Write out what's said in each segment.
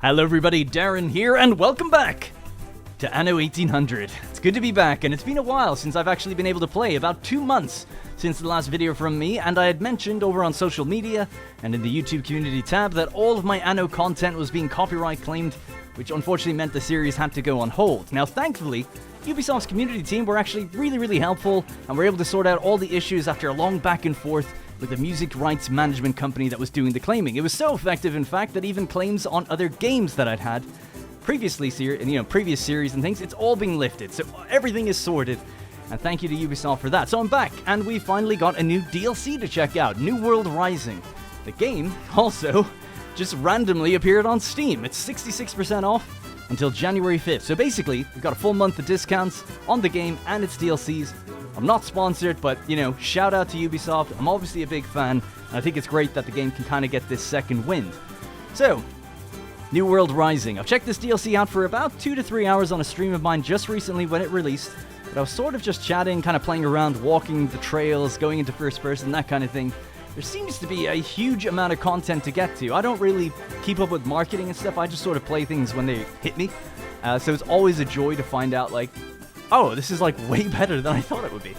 Hello everybody, Darren here, and welcome back to Anno 1800. It's good to be back, and it's been a while since I've actually been able to play, about 2 months since the last video from me, and I had mentioned over on social media and in the YouTube community tab that all of my Anno content was being copyright claimed, which unfortunately meant the series had to go on hold. Now thankfully, Ubisoft's community team were actually really helpful, and were able to sort out all the issues after a long back and forth with the music rights management company that was doing the claiming. It was so effective, in fact, that even claims on other games that I'd had previously, previous series and things, it's all being lifted. So everything is sorted, and thank you to Ubisoft for that. So I'm back, and we finally got a new DLC to check out, New World Rising. The game also just randomly appeared on Steam. It's 66% off until January 5th. So basically, we've got a full month of discounts on the game and its DLCs. I'm not sponsored, but, shout out to Ubisoft. I'm obviously a big fan, and I think it's great that the game can kind of get this second wind. So, New World Rising. I've checked this DLC out for about 2 to 3 hours on a stream of mine just recently when it released, but I was sort of just chatting, kind of playing around, walking the trails, going into first person, that kind of thing. There seems to be a huge amount of content to get to. I don't really keep up with marketing and stuff, I just sort of play things when they hit me. So it's always a joy to find out, oh, this is way better than I thought it would be.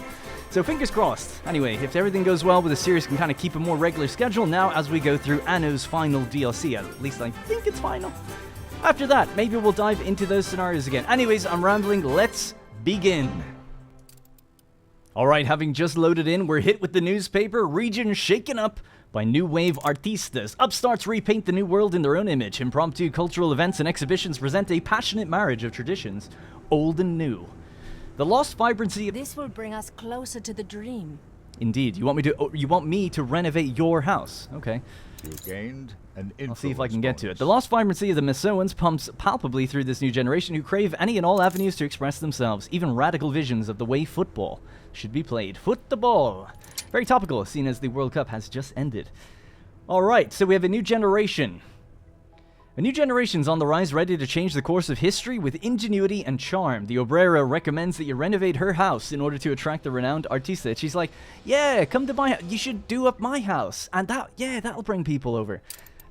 So fingers crossed. Anyway, if everything goes well with the series, can kind of keep a more regular schedule now as we go through Anno's final DLC. At least I think it's final. After that, maybe we'll dive into those scenarios again. Anyways, I'm rambling. Let's begin. Alright, having just loaded in, we're hit with the newspaper. Region shaken up by new wave artistas. Upstarts repaint the new world in their own image. Impromptu cultural events and exhibitions present a passionate marriage of traditions, old and new. The lost vibrancy of... This will bring us closer to the dream. Indeed. You want me to renovate your house. Okay. You gained an influence. I'll see if I can get to it. The lost vibrancy of the Messoans pumps palpably through this new generation who crave any and all avenues to express themselves. Even radical visions of the way football should be played. Foot the ball. Very topical, seeing as the World Cup has just ended. Alright, so we have a new generation. A new generation's on the rise, ready to change the course of history with ingenuity and charm. The Obrera recommends that you renovate her house in order to attract the renowned artista. She's like, yeah, come to my house. You should do up my house. And that'll bring people over.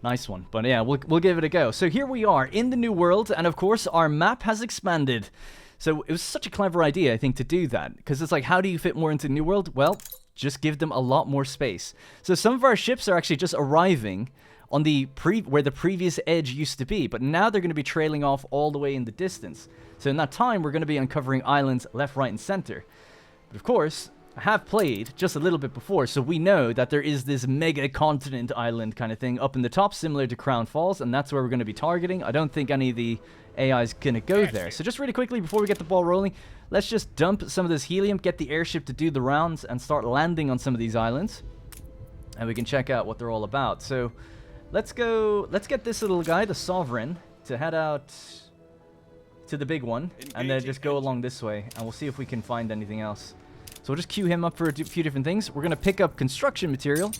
Nice one. But yeah, we'll give it a go. So here we are in the new world, and of course our map has expanded. So it was such a clever idea, I think, to do that. Because it's how do you fit more into the new world? Well, just give them a lot more space. So some of our ships are actually just arriving on the where the previous edge used to be, but now they're going to be trailing off all the way in the distance. So in that time, we're going to be uncovering islands left, right, and center. But of course, I have played just a little bit before, so we know that there is this mega continent island kind of thing up in the top, similar to Crown Falls, and that's where we're going to be targeting. I don't think any of the AI is going to go there. So just really quickly, before we get the ball rolling, let's just dump some of this helium, get the airship to do the rounds, and start landing on some of these islands. And we can check out what they're all about. So let's get this little guy, the Sovereign, to head out to the big one, and then just go along this way, and we'll see if we can find anything else. So we'll just queue him up for a few different things. We're going to pick up construction material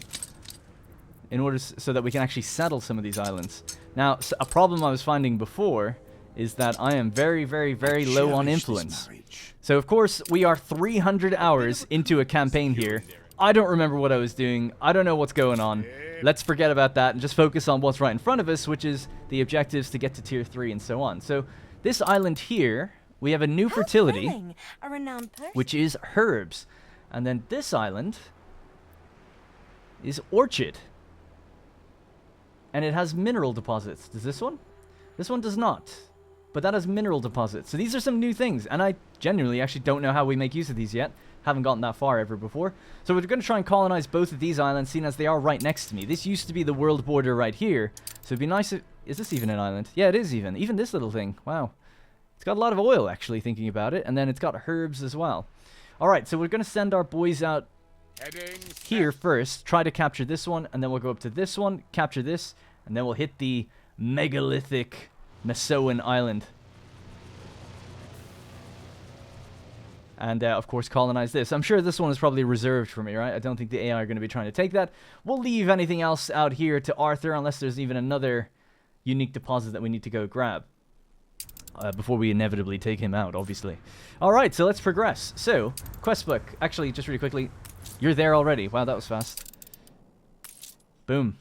in order so that we can actually settle some of these islands. Now, a problem I was finding before is that I am very low on influence. So of course, we are 300 hours into a campaign here. I don't remember what I was doing. I don't know what's going on. Let's forget about that and just focus on what's right in front of us, which is the objectives to get to tier 3 and so on. So this island here, we have a new fertility, which is herbs. And then this island is orchid. And it has mineral deposits. Does this one? This one does not. But that has mineral deposits. So these are some new things. And I genuinely actually don't know how we make use of these yet. Haven't gotten that far ever before. So we're going to try and colonize both of these islands, seeing as they are right next to me. This used to be the world border right here. So it'd be nice if... Is this even an island? Yeah, it is even. Even this little thing. Wow. It's got a lot of oil, actually, thinking about it. And then it's got herbs as well. Alright, so we're going to send our boys out here first. Try to capture this one. And then we'll go up to this one. Capture this. And then we'll hit the megalithic Messoan island. And, of course, colonize this. I'm sure this one is probably reserved for me, right? I don't think the AI are going to be trying to take that. We'll leave anything else out here to Arthur, unless there's even another unique deposit that we need to go grab. Before we inevitably take him out, obviously. Alright, so let's progress. So, quest book. Actually, just really quickly, you're there already. Wow, that was fast. Boom.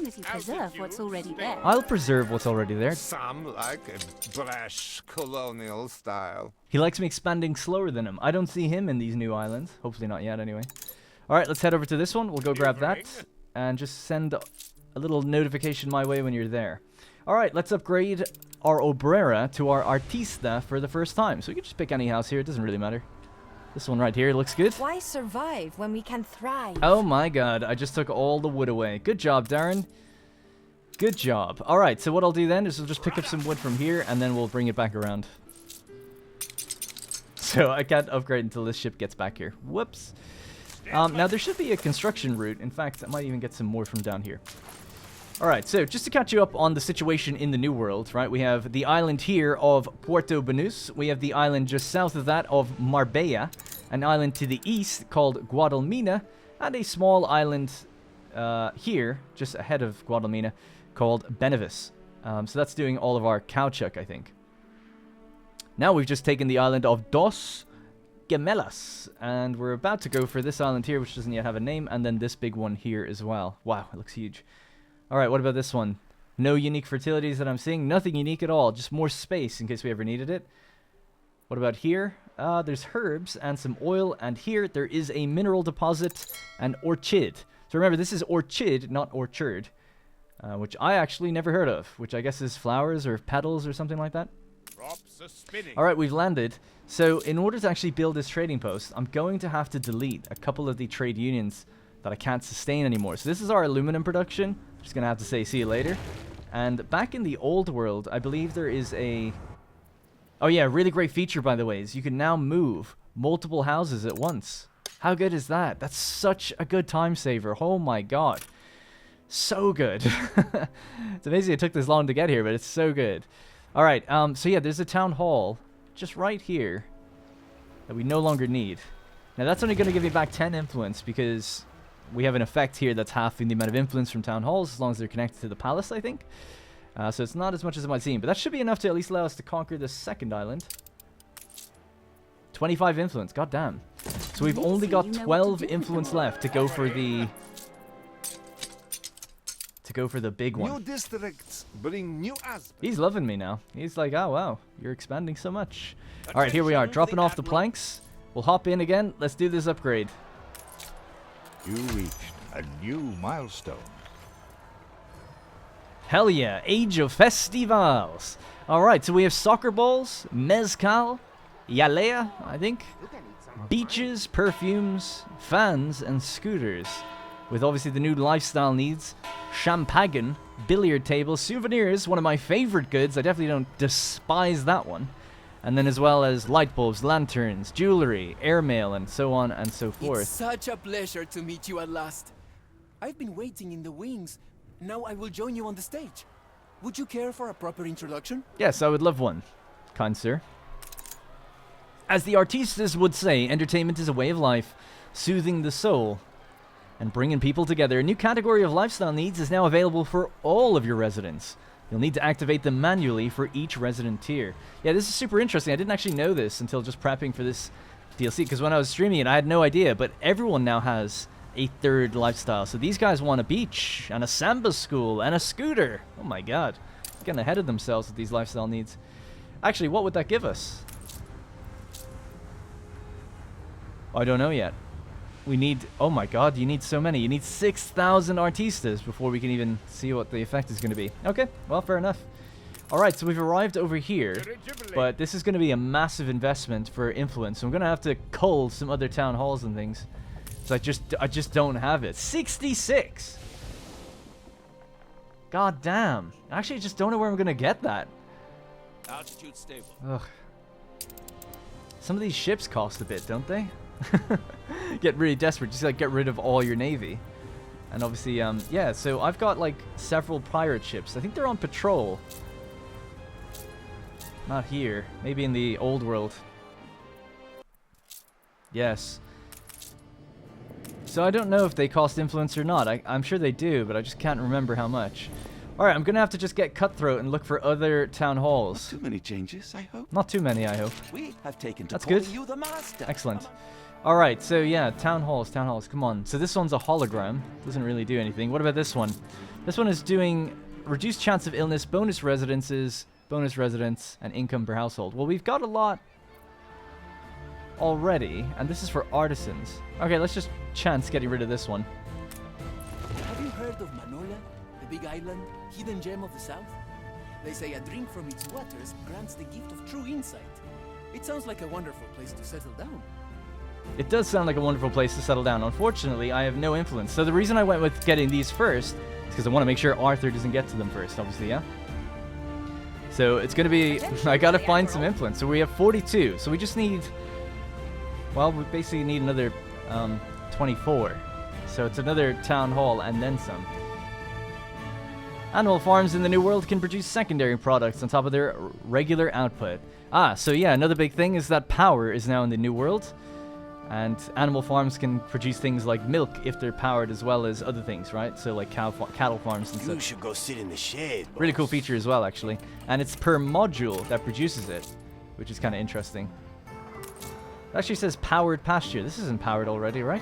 as you preserve what's already there. I'll preserve what's already there. Some like a brash colonial style. He likes me expanding slower than him. I don't see him in these new islands. Hopefully not yet, anyway. Alright, let's head over to this one. We'll go grab that. And just send a little notification my way when you're there. Alright, let's upgrade our Obrera to our Artista for the first time. So we can just pick any house here. It doesn't really matter. This one right here looks good. Why survive when we can thrive? Oh my god, I just took all the wood away. Good job, Darren. Good job. Alright, so what I'll do then is we'll just pick up some wood from here, and then we'll bring it back around. So I can't upgrade until this ship gets back here. Whoops. Now there should be a construction route. In fact, I might even get some more from down here. Alright, so just to catch you up on the situation in the New World, right? We have the island here of Puerto Banús. We have the island just south of that of Marbella. An island to the east called Guadalmina. And a small island here, just ahead of Guadalmina, called Benevis. So that's doing all of our caoutchouc, I think. Now we've just taken the island of Dos Gemelas. And we're about to go for this island here, which doesn't yet have a name. And then this big one here as well. Wow, it looks huge. Alright, what about this one? No unique fertilities that I'm seeing. Nothing unique at all. Just more space in case we ever needed it. What about here? There's herbs and some oil. And here there is a mineral deposit and orchid. So remember, this is orchid, not orchard. Which I actually never heard of. Which I guess is flowers or petals or something like that. Alright, we've landed. So in order to actually build this trading post, I'm going to have to delete a couple of the trade unions that I can't sustain anymore. So this is our aluminum production. Just gonna have to say see you later. And back in the old world, I believe there is a... Oh yeah, really great feature, by the way, is you can now move multiple houses at once. How good is that? That's such a good time saver. Oh my god. So good. It's amazing it took this long to get here, but it's so good. Alright, so yeah, there's a town hall just right here that we no longer need. Now that's only going to give me back 10 influence because we have an effect here that's halving the amount of influence from town halls as long as they're connected to the palace, I think. So it's not as much as it might seem, but that should be enough to at least allow us to conquer the second island. 25 influence, goddamn. So we've only got 12 influence left to go for the... big one. New districts bring new aspects. He's loving me now. He's like, oh wow, you're expanding so much. Alright, here we are, dropping off the planks. We'll hop in again. Let's do this upgrade. You reached a new milestone. Hell yeah, Age of Festivals. Alright, so we have soccer balls, mezcal, yalea, I think, beaches, perfumes, fans, and scooters. With obviously the new lifestyle needs, champagne, billiard tables, souvenirs, one of my favorite goods. I definitely don't despise that one. And then as well as light bulbs, lanterns, jewelry, airmail, and so on and so forth. It's such a pleasure to meet you at last. I've been waiting in the wings. Now I will join you on the stage. Would you care for a proper introduction? Yes, I would love one, kind sir. As the artistas would say, entertainment is a way of life, soothing the soul, and bringing people together. A new category of lifestyle needs is now available for all of your residents. You'll need to activate them manually for each resident tier. Yeah, this is super interesting. I didn't actually know this until just prepping for this DLC, because when I was streaming it, I had no idea, but everyone now has a third lifestyle. So these guys want a beach, and a samba school, and a scooter. Oh my god. Getting ahead of themselves with these lifestyle needs. Actually, what would that give us? I don't know yet. We need, oh my god, you need so many. You need 6,000 artistas before we can even see what the effect is going to be. Okay, well, fair enough. Alright, so we've arrived over here, but this is going to be a massive investment for influence. So I'm going to have to cull some other town halls and things. So I just don't have it. 66! God damn. Actually, I just don't know where I'm going to get that. Altitude stable. Ugh. Some of these ships cost a bit, don't they? Get really desperate, just like get rid of all your navy. And obviously, yeah, so I've got like several pirate ships. I think they're on patrol. Not here. Maybe in the old world. Yes. So I don't know if they cost influence or not. I'm sure they do, but I just can't remember how much. Alright, I'm gonna have to just get cutthroat and look for other town halls. Not too many changes, I hope. Not too many, I hope. We have taken to That's calling good. you the master. Excellent. Alright, so yeah, town halls, come on. So this one's a hologram. Doesn't really do anything. What about this one? This one is doing reduced chance of illness, bonus residences, bonus residence, and income per household. Well, we've got a lot already, and this is for artisans. Okay, let's just chance getting rid of this one. Have you heard of Manola, the big island, hidden gem of the south? They say a drink from its waters grants the gift of true insight. It sounds like a wonderful place to settle down. It does sound like a wonderful place to settle down. Unfortunately, I have no influence. So the reason I went with getting these first is because I want to make sure Arthur doesn't get to them first, obviously, yeah? So it's going to be... I got to find some influence. So we have 42. So we just need... Well, we basically need another 24. So it's another town hall and then some. Animal farms in the New World can produce secondary products on top of their regular output. Ah, so yeah, another big thing is that power is now in the New World. And animal farms can produce things like milk if they're powered as well as other things, right? So like cattle farms and You such. should go sit in the shade. Really boss. cool feature as well, actually. And it's per module that produces it, which is kind of interesting. It actually says powered pasture. This isn't powered already, right?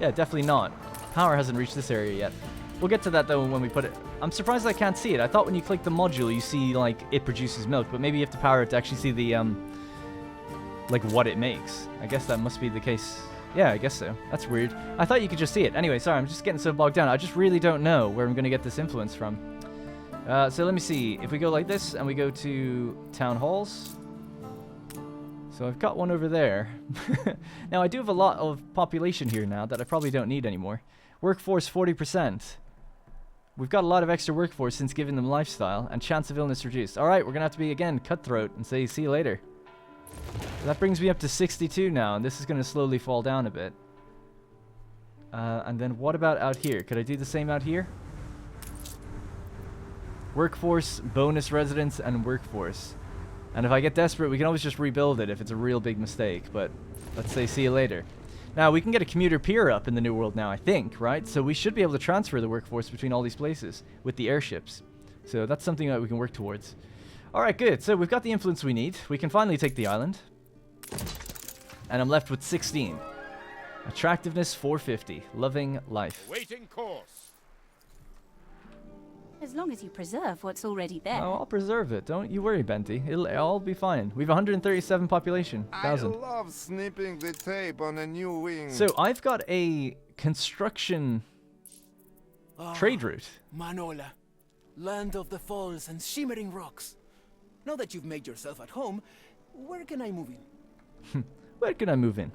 Yeah, definitely not. Power hasn't reached this area yet. We'll get to that, though, when we put it... I'm surprised I can't see it. I thought when you click the module, you see, like, it produces milk. But maybe you have to power it to actually see the, like, what it makes. I guess that must be the case. Yeah, I guess so. That's weird. I thought you could just see it. Anyway, sorry, I'm just getting so bogged down. I just really don't know where I'm going to get this influence from. So let me see. If we go like this, and we go to town halls... So I've got one over there. Now, I do have a lot of population here now that I probably don't need anymore. Workforce 40%. We've got a lot of extra workforce since giving them lifestyle, and chance of illness reduced. Alright, we're going to have to be, again, cutthroat and say see you later. So that brings me up to 62 now, and this is going to slowly fall down a bit. And then what about out here? Could I do the same out here? Workforce, bonus residence, and workforce. And if I get desperate, we can always just rebuild it if it's a real big mistake. But let's say see you later. Now, we can get a commuter pier up in the New World now, I think, right? So we should be able to transfer the workforce between all these places with the airships. So that's something that we can work towards. Alright, good. So we've got the influence we need. We can finally take the island. And I'm left with 16. Attractiveness 450. Loving life. Waiting course. As long as you preserve what's already there. Oh, I'll preserve it. Don't you worry, Benty. It'll all be fine. We have 137 population. 1,000. I love snipping the tape on a new wing. So I've got a construction trade route. Manola, land of the falls and shimmering rocks. Now that you've made yourself at home, where can I move in? Where can I move in?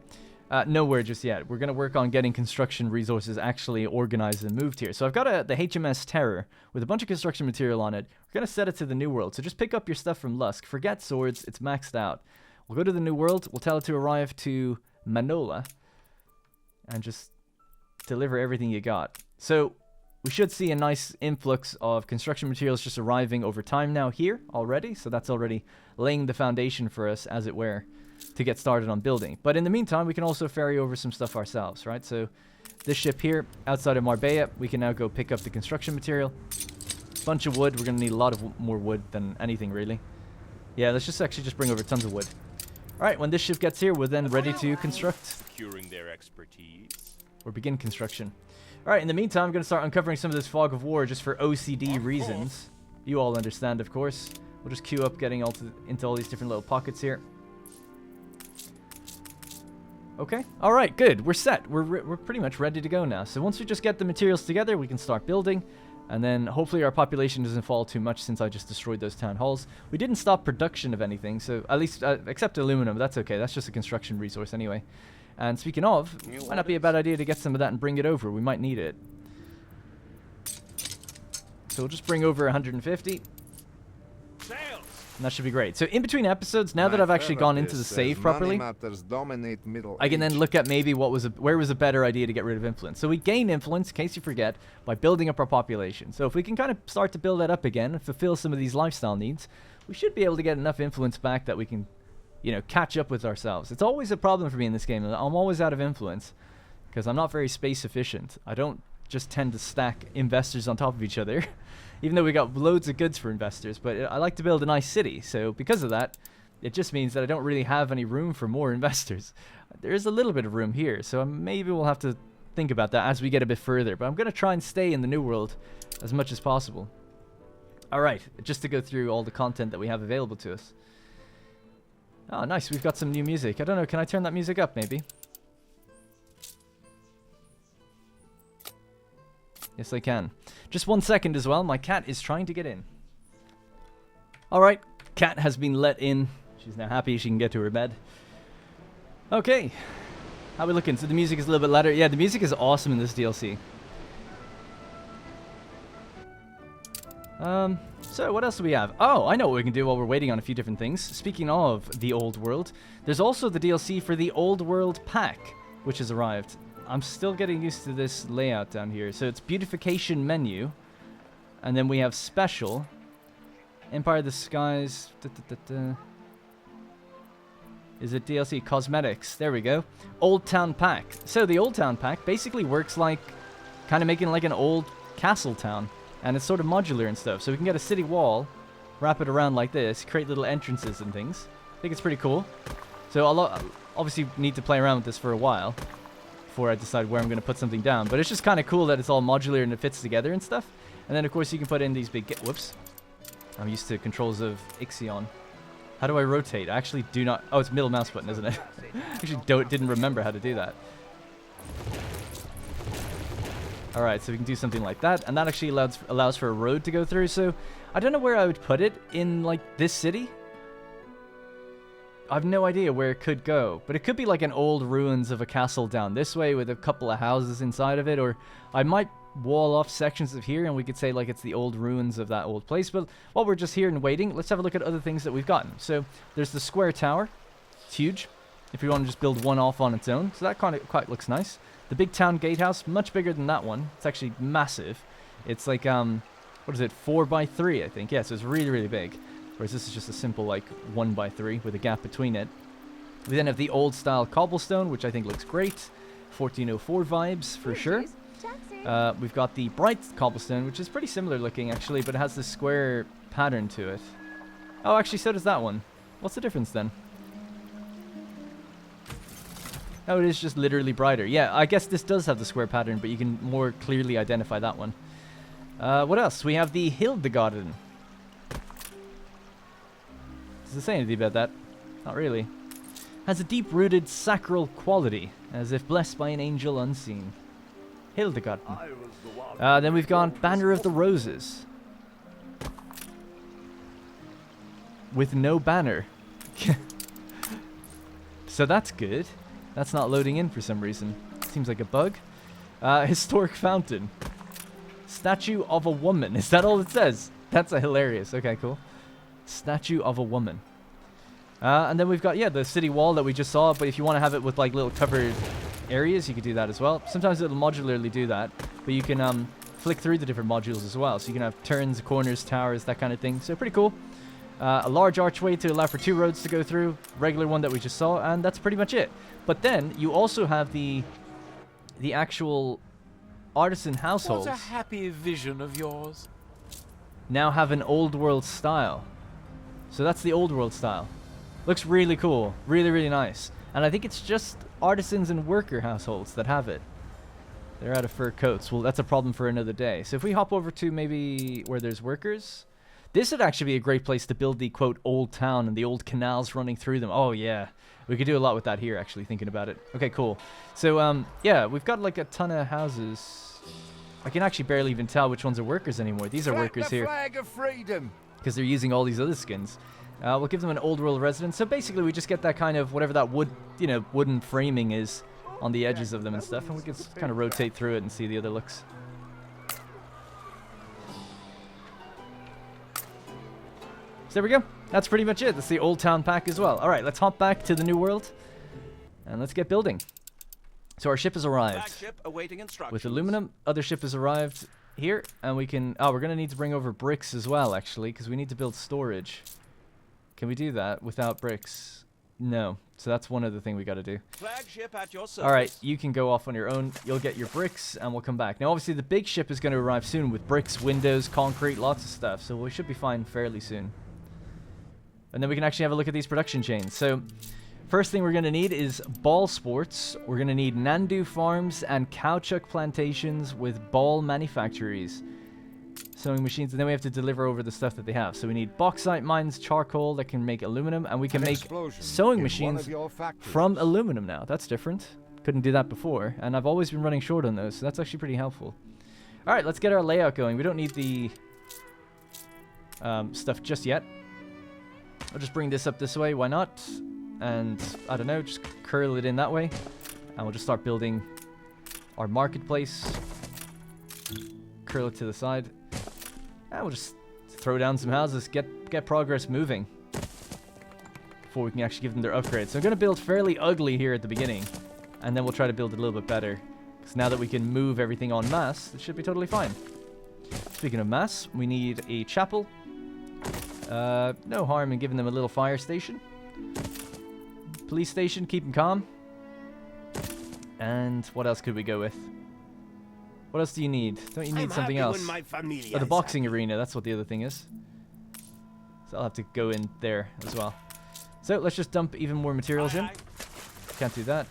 Nowhere just yet. We're going to work on getting construction resources actually organized and moved here. So I've got the HMS Terror with a bunch of construction material on it. We're going to set it to the New World. So just pick up your stuff from Lusk. Forget swords. It's maxed out. We'll go to the New World. We'll tell it to arrive to Manola. And just deliver everything you got. So we should see a nice influx of construction materials just arriving over time now here already. So that's already laying the foundation for us, as it were, to get started on building. But in the meantime, we can also ferry over some stuff ourselves, right? So this ship here, outside of Marbella, we can now go pick up the construction material. Bunch of wood. We're going to need a lot of more wood than anything, really. Yeah, let's just actually just bring over tons of wood. All right, when this ship gets here, we're then ready to construct. Securing their expertise. Or begin construction. All right, in the meantime, I'm going to start uncovering some of this fog of war just for OCD reasons. You all understand, of course. We'll just queue up getting into all these different little pockets here. Okay. All right, good. We're set. We're pretty much ready to go now. So once we just get the materials together, we can start building. And then hopefully our population doesn't fall too much since I just destroyed those town halls. We didn't stop production of anything, so at least, except aluminum, that's okay. That's just a construction resource anyway. And speaking of, might not be a bad idea to get some of that and bring it over. We might need it. So we'll just bring over 150. And that should be great. So in between episodes, now that I've actually gone into the save properly, I can then look at maybe where was a better idea to get rid of influence. So we gain influence, in case you forget, by building up our population. So if we can kind of start to build that up again and fulfill some of these lifestyle needs, we should be able to get enough influence back that we can, you know, catch up with ourselves. It's always a problem for me in this game. I'm always out of influence because I'm not very space efficient. I don't just tend to stack investors on top of each other. Even though we got loads of goods for investors, but I like to build a nice city, so because of that, it just means that I don't really have any room for more investors. There is a little bit of room here, so maybe we'll have to think about that as we get a bit further. But I'm going to try and stay in the New World as much as possible. Alright, just to go through all the content that we have available to us. Oh, nice. We've got some new music. I don't know. Can I turn that music up, maybe? Yes, I can. Just 1 second as well. My cat is trying to get in. Alright, cat has been let in. She's now happy she can get to her bed. Okay. How are we looking? So the music is a little bit louder. Yeah, the music is awesome in this DLC. So what else do we have? Oh, I know what we can do while we're waiting on a few different things. Speaking of the old world, there's also the DLC for the old world pack, which has arrived. I'm still getting used to this layout down here. So it's beautification menu, and then we have special, Empire of the Skies. Is it DLC? Cosmetics. There we go. Old Town Pack. So the Old Town Pack basically works like kind of making like an old castle town. And it's sort of modular and stuff. So we can get a city wall, wrap it around like this, create little entrances and things. I think it's pretty cool. So I'll obviously need to play around with this for a while before I decide where I'm going to put something down. But it's just kind of cool that it's all modular and it fits together and stuff. And then, of course, you can put in these big... Whoops. I'm used to controls of Ixion. How do I rotate? I actually do not... Oh, it's middle mouse button, isn't it? Actually didn't remember how to do that. Alright, so we can do something like that. And that actually allows for a road to go through. So I don't know where I would put it in, like, this city. I have no idea where it could go. But it could be like an old ruins of a castle down this way with a couple of houses inside of it. Or I might wall off sections of here and we could say like it's the old ruins of that old place. But while we're just here and waiting, let's have a look at other things that we've gotten. So there's the square tower. It's huge. If you want to just build one off on its own. So that kind of quite looks nice. The big town gatehouse, much bigger than that one. It's actually massive. It's like, what is it, 4x3, I think. Yeah, so it's really, really big. Whereas this is just a simple, like, 1x3 with a gap between it. We then have the old-style cobblestone, which I think looks great. 1404 vibes, for sure. We've got the bright cobblestone, which is pretty similar looking, actually, but it has this square pattern to it. Oh, actually, so does that one. What's the difference, then? Oh, it is just literally brighter. Yeah, I guess this does have the square pattern, but you can more clearly identify that one. What else? We have the Hildegarden. Does it say anything about that? Not really. Has a deep-rooted sacral quality, as if blessed by an angel unseen. Hildegarden. Then we've got Banner of the Roses. With no banner. So that's good. That's not loading in for some reason. Seems like a bug. Historic fountain. Statue of a woman. Is that all it says? That's a hilarious. Okay, cool. Statue of a woman. And then we've got, yeah, the city wall that we just saw. But if you want to have it with like little covered areas, you could do that as well. Sometimes it'll modularly do that. But you can flick through the different modules as well. So you can have turns, corners, towers, that kind of thing. So pretty cool. A large archway to allow for 2 roads to go through. Regular one that we just saw. And that's pretty much it. But then you also have the actual artisan households. What a happy vision of yours. Now have an old world style. So that's the old world style. Looks really cool. Really, really nice. And I think it's just artisans and worker households that have it. They're out of fur coats. Well, that's a problem for another day. So if we hop over to maybe where there's workers... This would actually be a great place to build the, quote, old town and the old canals running through them. Oh, yeah. We could do a lot with that here, actually, thinking about it. Okay, cool. So, yeah, we've got, like, a ton of houses. I can actually barely even tell which ones are workers anymore. These are workers here. Flag of freedom. Because they're using all these other skins. We'll give them an old world residence. So, basically, we just get that kind of, whatever that wood, wooden framing is on the edges of them and stuff. And we can kind of rotate through it and see the other looks. So there we go. That's pretty much it. That's the Old Town pack as well. All right, let's hop back to the New World. And let's get building. So our ship has arrived. Flagship awaiting instructions. With aluminum. Other ship has arrived here. And we can... Oh, we're going to need to bring over bricks as well, actually. Because we need to build storage. Can we do that without bricks? No. So that's one other thing we got to do. Flagship at your service. All right, you can go off on your own. You'll get your bricks, and we'll come back. Now, obviously, the big ship is going to arrive soon with bricks, windows, concrete, lots of stuff. So we should be fine fairly soon. And then we can actually have a look at these production chains. So First thing we're going to need is ball sports. We're going to need Nandu farms and caoutchouc plantations with ball manufactories. Sewing machines, and then we have to deliver over the stuff that they have. So we need bauxite mines, charcoal that can make aluminum, and we can make sewing machines from aluminum now. That's different. Couldn't do that before, and I've always been running short on those, so that's actually pretty helpful. Alright, let's get our layout going. We don't need the stuff just yet. I'll just bring this up this way, why not? And, I don't know, just curl it in that way. And we'll just start building our marketplace. Curl it to the side. And we'll just throw down some houses, get progress moving. Before we can actually give them their upgrades. So I'm going to build fairly ugly here at the beginning. And then we'll try to build it a little bit better. Because now that we can move everything en masse, it should be totally fine. Speaking of mass, we need a chapel. No harm in giving them a little fire station. Police station, keep them calm. And what else could we go with? What else do you need? Don't you need something else? Oh, the boxing arena, that's what the other thing is. So I'll have to go in there as well. So let's just dump even more materials in. Can't do that.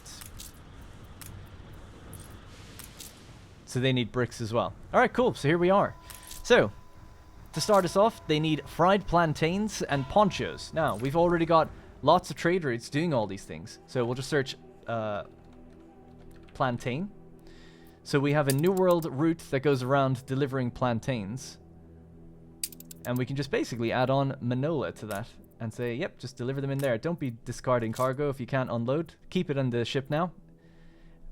So they need bricks as well. Alright, cool. So here we are. So, to start us off, they need fried plantains and ponchos. Now, we've already got lots of trade routes doing all these things. So we'll just search plantain. So we have a New World route that goes around delivering plantains. And we can just basically add on Manola to that. And say, yep, just deliver them in there. Don't be discarding cargo if you can't unload. Keep it on the ship now.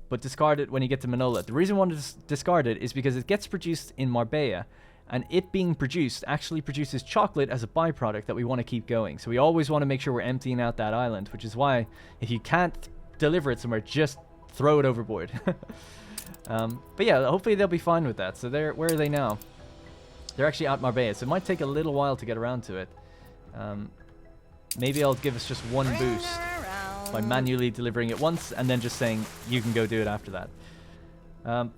But discard it when you get to Manola. The reason I wanted to discard it is because it gets produced in Marbella. And it being produced actually produces chocolate as a byproduct that we want to keep going. So we always want to make sure we're emptying out that island. Which is why, if you can't deliver it somewhere, just throw it overboard. But yeah, hopefully they'll be fine with that. So where are they now? They're actually out Marbella, so it might take a little while to get around to it. Maybe I'll give us just one boost by manually delivering it once, and then just saying, you can go do it after that.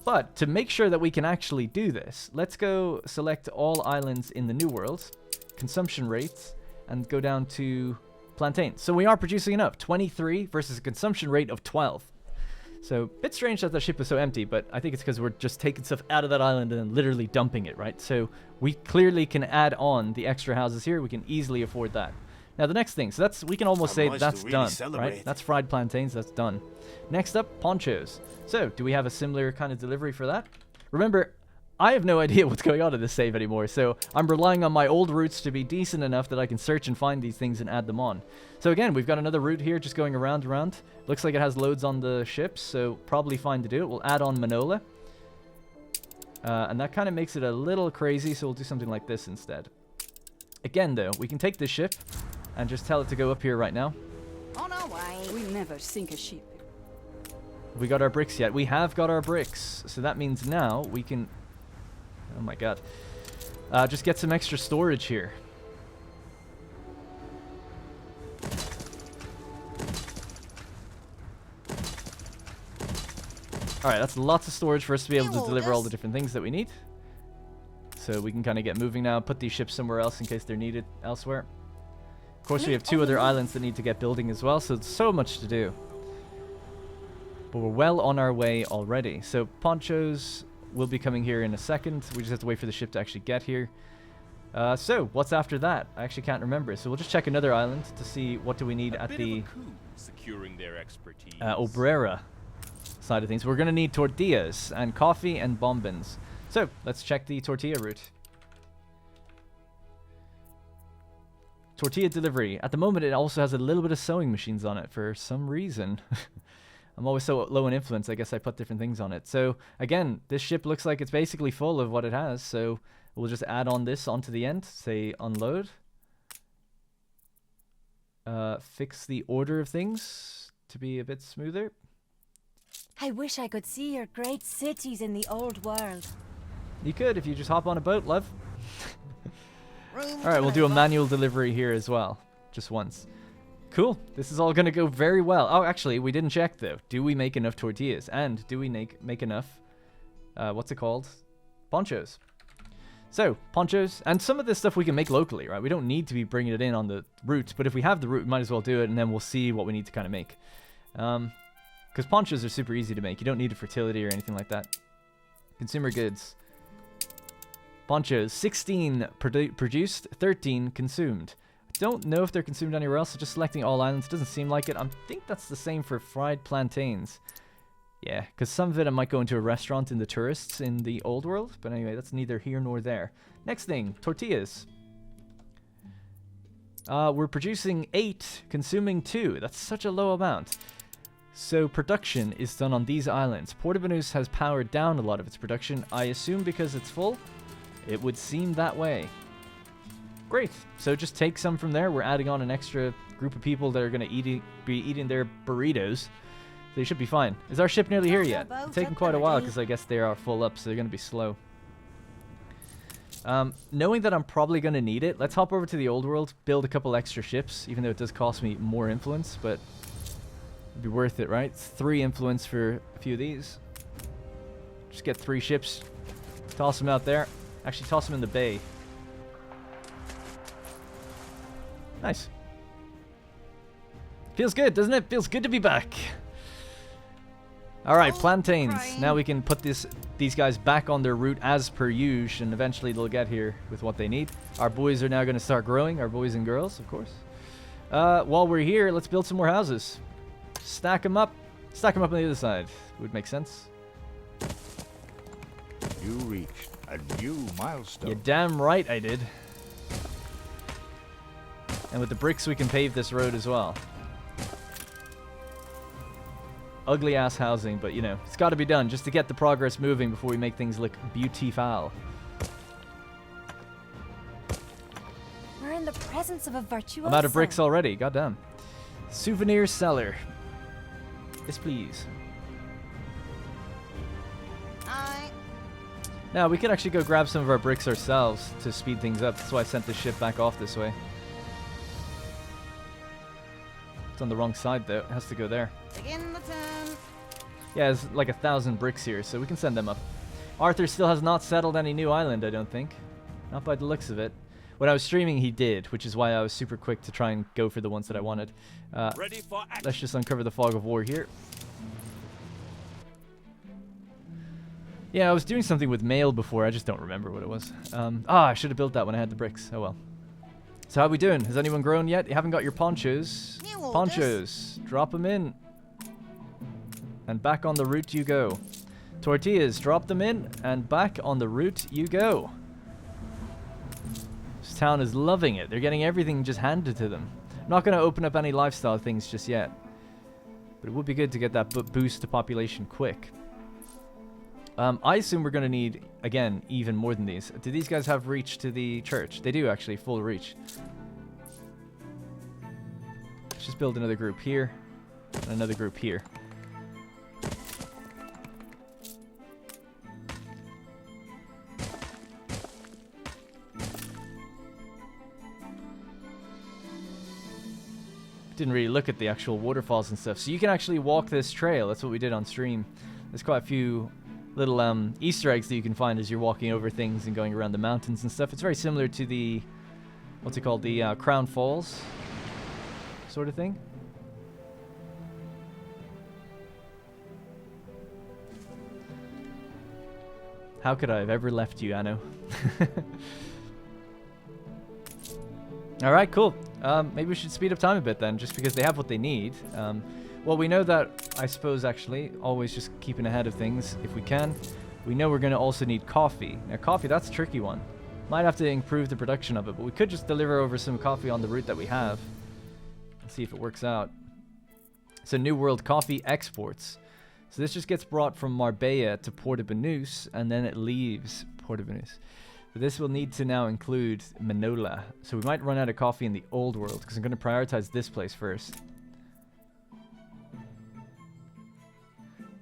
But to make sure that we can actually do this, let's go select all islands in the New World, consumption rates, and go down to plantain. So we are producing enough, 23 versus a consumption rate of 12. So, bit strange that the ship is so empty, but I think it's because we're just taking stuff out of that island and then literally dumping it, right? So, we clearly can add on the extra houses here. We can easily afford that. Now, the next thing. So, we can almost say that's done, right? That's fried plantains. That's done. Next up, ponchos. So, do we have a similar kind of delivery for that? Remember, I have no idea what's going on in this save anymore, so I'm relying on my old routes to be decent enough that I can search and find these things and add them on. So again, we've got another route here just going around. Looks like it has loads on the ships, so probably fine to do it. We'll add on Manola. And that kind of makes it a little crazy, so we'll do something like this instead. Again, though, we can take this ship and just tell it to go up here right now. On our way. We never sink a ship. We got our bricks yet? We have got our bricks. So that means now we can... Oh my god. Just get some extra storage here. Alright, that's lots of storage for us to be able to deliver all the different things that we need. So we can kind of get moving now, put these ships somewhere else in case they're needed elsewhere. Of course, we have 2 other islands that need to get building as well, so there's so much to do. But we're well on our way already. So ponchos will be coming here in a second. We just have to wait for the ship to actually get here. So what's after that? I actually can't remember. So we'll just check another island to see what do we need at the securing their expertise. Obrera side of things. We're going to need tortillas and coffee and bombins. So let's check the tortilla route. Tortilla delivery. At the moment, it also has a little bit of sewing machines on it for some reason. I'm always so low in influence, I guess I put different things on it. So, again, this ship looks like it's basically full of what it has. So, we'll just add on this onto the end. Say, unload. Fix the order of things to be a bit smoother. I wish I could see your great cities in the old world. You could if you just hop on a boat, love. Alright, we'll do a manual delivery here as well. Just once. Cool. This is all going to go very well. Oh, actually, we didn't check, though. Do we make enough tortillas? And do we make enough, what's it called? Ponchos. So, ponchos, and some of this stuff we can make locally, right? We don't need to be bringing it in on the route, but if we have the route, we might as well do it, and then we'll see what we need to kind of make. Because ponchos are super easy to make. You don't need a fertility or anything like that. Consumer goods. Ponchos, 16 produced, 13 consumed. I don't know if they're consumed anywhere else, so just selecting all islands doesn't seem like it. I think that's the same for fried plantains. Yeah, because some of it I might go into a restaurant in the tourists in the old world. But anyway, that's neither here nor there. Next thing, tortillas. We're producing 8, consuming 2. That's such a low amount. So production is done on these islands. Puerto Banús has powered down a lot of its production. I assume because it's full. It would seem that way. Great. So just take some from there. We're adding on an extra group of people that are going to be eating their burritos. They should be fine. Is our ship nearly here yet? It's taken quite a while because I guess they are full up, so they're going to be slow. Knowing that I'm probably going to need it, let's hop over to the old world, build a couple extra ships, even though it does cost me more influence, but it'd be worth it, right? It's 3 influence for a few of these. Just get 3 ships, toss them out there. Actually, toss them in the bay. Nice. Feels good, doesn't it? Feels good to be back. Alright, plantains. Now we can put these guys back on their route as per usual, and eventually they'll get here with what they need. Our boys are now going to start growing, our boys and girls, of course. While we're here, let's build some more houses. Stack them up. Stack them up on the other side. Would make sense. You reached a new milestone. You're damn right I did. And with the bricks we can pave this road as well. Ugly ass housing, but you know, it's got to be done just to get the progress moving before we make things look beautiful. We're in the presence of a virtuoso. I'm out of bricks already, goddamn. Souvenir seller. Yes, please. Now, we could actually go grab some of our bricks ourselves to speed things up. That's why I sent the ship back off this way. It's on the wrong side, though. It has to go there. Begin the turn. Yeah, there's like 1,000 bricks here, so we can send them up. Arthur still has not settled any new island, I don't think. Not by the looks of it. When I was streaming, he did, which is why I was super quick to try and go for the ones that I wanted. Ready for action. Let's just uncover the fog of war here. Yeah, I was doing something with mail before. I just don't remember what it was. I should have built that when I had the bricks. Oh well. So how we doing? Has anyone grown yet? You haven't got your ponchos. Ponchos. Drop them in. And back on the route you go. Tortillas. Drop them in. And back on the route you go. This town is loving it. They're getting everything just handed to them. I'm not going to open up any lifestyle things just yet. But it would be good to get that boost to population quick. I assume we're going to need, again, even more than these. Do these guys have reach to the church? They do, actually. Full reach. Let's just build another group here. And another group here. Didn't really look at the actual waterfalls and stuff. So you can actually walk this trail. That's what we did on stream. There's quite a few little Easter eggs that you can find as you're walking over things and going around the mountains and stuff. It's very similar to the, what's it called, the Crown Falls sort of thing. How could I have ever left you, Anno? Alright, cool. Maybe we should speed up time a bit then, just because they have what they need. Well, we know that, I suppose, actually, always just keeping ahead of things if we can. We know we're going to also need coffee. Now, coffee, that's a tricky one. Might have to improve the production of it, but we could just deliver over some coffee on the route that we have. Let's see if it works out. So, New World Coffee Exports. So this just gets brought from Marbella to Puerto Banús, and then it leaves Puerto Banús. But this will need to now include Manola. So we might run out of coffee in the old world, because I'm going to prioritize this place first.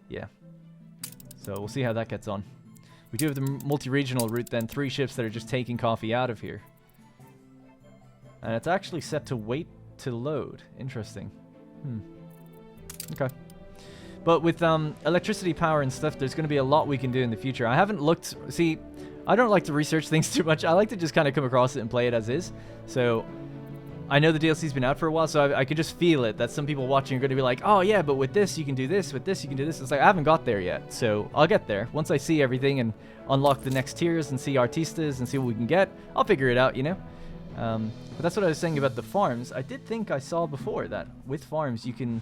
Yeah. So we'll see how that gets on. We do have the multi-regional route then, 3 ships that are just taking coffee out of here. And it's actually set to wait to load. Interesting. Okay. But with electricity power and stuff, there's going to be a lot we can do in the future. I haven't looked... See, I don't like to research things too much. I like to just kind of come across it and play it as is. So I know the DLC's been out for a while, so I can just feel it that some people watching are going to be like, oh yeah, but with this you can do this, with this you can do this. It's like, I haven't got there yet, so I'll get there. Once I see everything and unlock the next tiers and see artistas and see what we can get, I'll figure it out, you know? But that's what I was saying about the farms. I did think I saw before that with farms you can...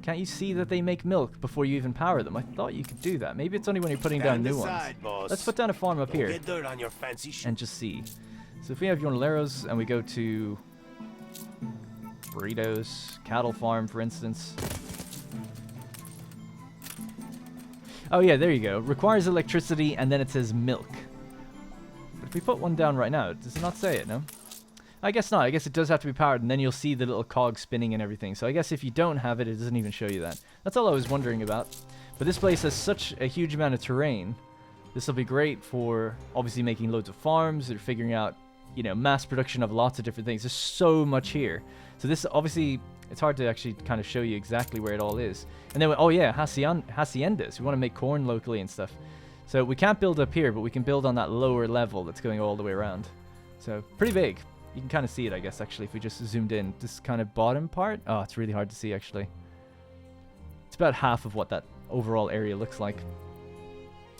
Can't you see that they make milk before you even power them? I thought you could do that. Maybe it's only when you're putting down new ones. Let's put down a farm up here and just see. So if we have Jornaleros and we go to burritos, cattle farm, for instance. Oh yeah, there you go. Requires electricity, and then it says milk. But if we put one down right now, does it not say it, no? I guess not. I guess it does have to be powered, and then you'll see the little cog spinning and everything. So I guess if you don't have it, it doesn't even show you that. That's all I was wondering about. But this place has such a huge amount of terrain. This will be great for obviously making loads of farms or figuring out, you know, mass production of lots of different things. There's so much here. So this obviously, it's hard to actually kind of show you exactly where it all is. And then, oh yeah, haciendas. We want to make corn locally and stuff. So we can't build up here, but we can build on that lower level that's going all the way around. So pretty big. You can kind of see it, I guess, actually, if we just zoomed in. This kind of bottom part. Oh, it's really hard to see, actually. It's about half of what that overall area looks like.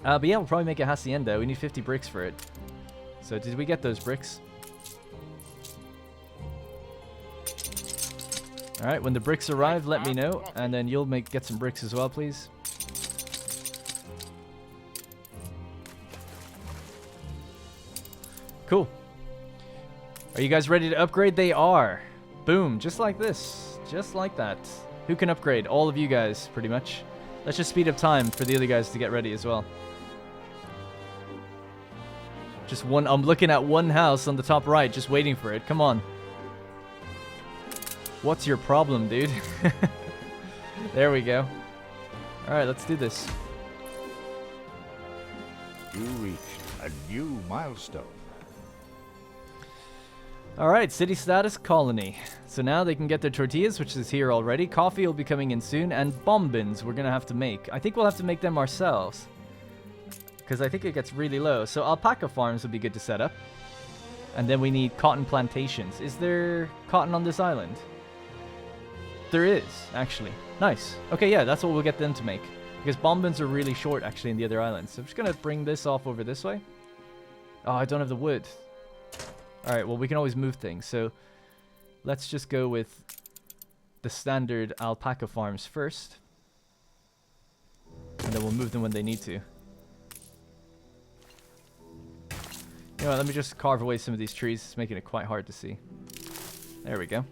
But yeah, we'll probably make a hacienda. We need 50 bricks for it. So did we get those bricks? Alright, when the bricks arrive, let me know. And then you'll get some bricks as well, please. Cool. Are you guys ready to upgrade? They are. Boom, just like this. Just like that. Who can upgrade? All of you guys, pretty much. Let's just speed up time for the other guys to get ready as well. Just one. I'm looking at one house on the top right, just waiting for it. Come on. What's your problem, dude? There we go. Alright, let's do this. You reached a new milestone. Alright, city status, colony. So now they can get their tortillas, which is here already. Coffee will be coming in soon. And bombins we're going to have to make. I think we'll have to make them ourselves, because I think it gets really low. So alpaca farms would be good to set up. And then we need cotton plantations. Is there cotton on this island? There is, actually. Nice. Okay, yeah, that's what we'll get them to make. Because bombins are really short, actually, in the other islands. So I'm just going to bring this off over this way. Oh, I don't have the wood. Alright, well, we can always move things. So let's just go with the standard alpaca farms first. And then we'll move them when they need to. You know what, let me just carve away some of these trees. It's making it quite hard to see. There we go.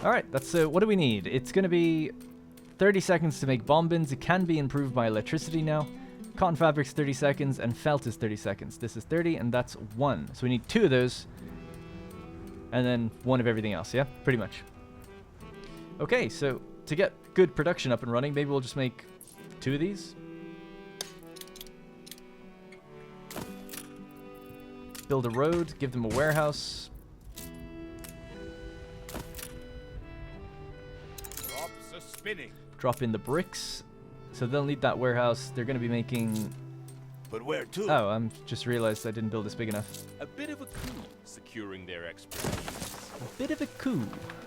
Alright, that's what do we need? It's going to be 30 seconds to make bombins. It can be improved by electricity now. Cotton fabric's 30 seconds and felt is 30 seconds. This is 30 and that's 1. So we need 2 of those. And then 1 of everything else, yeah? Pretty much. Okay, so to get good production up and running, maybe we'll just make 2 of these. Build a road, give them a warehouse. Drops are spinning. Drop in the bricks. So they'll need that warehouse. They're going to be making... But where to? Oh, I'm just realized I didn't build this big enough. A bit of a coup securing their expertise. A bit of a coup,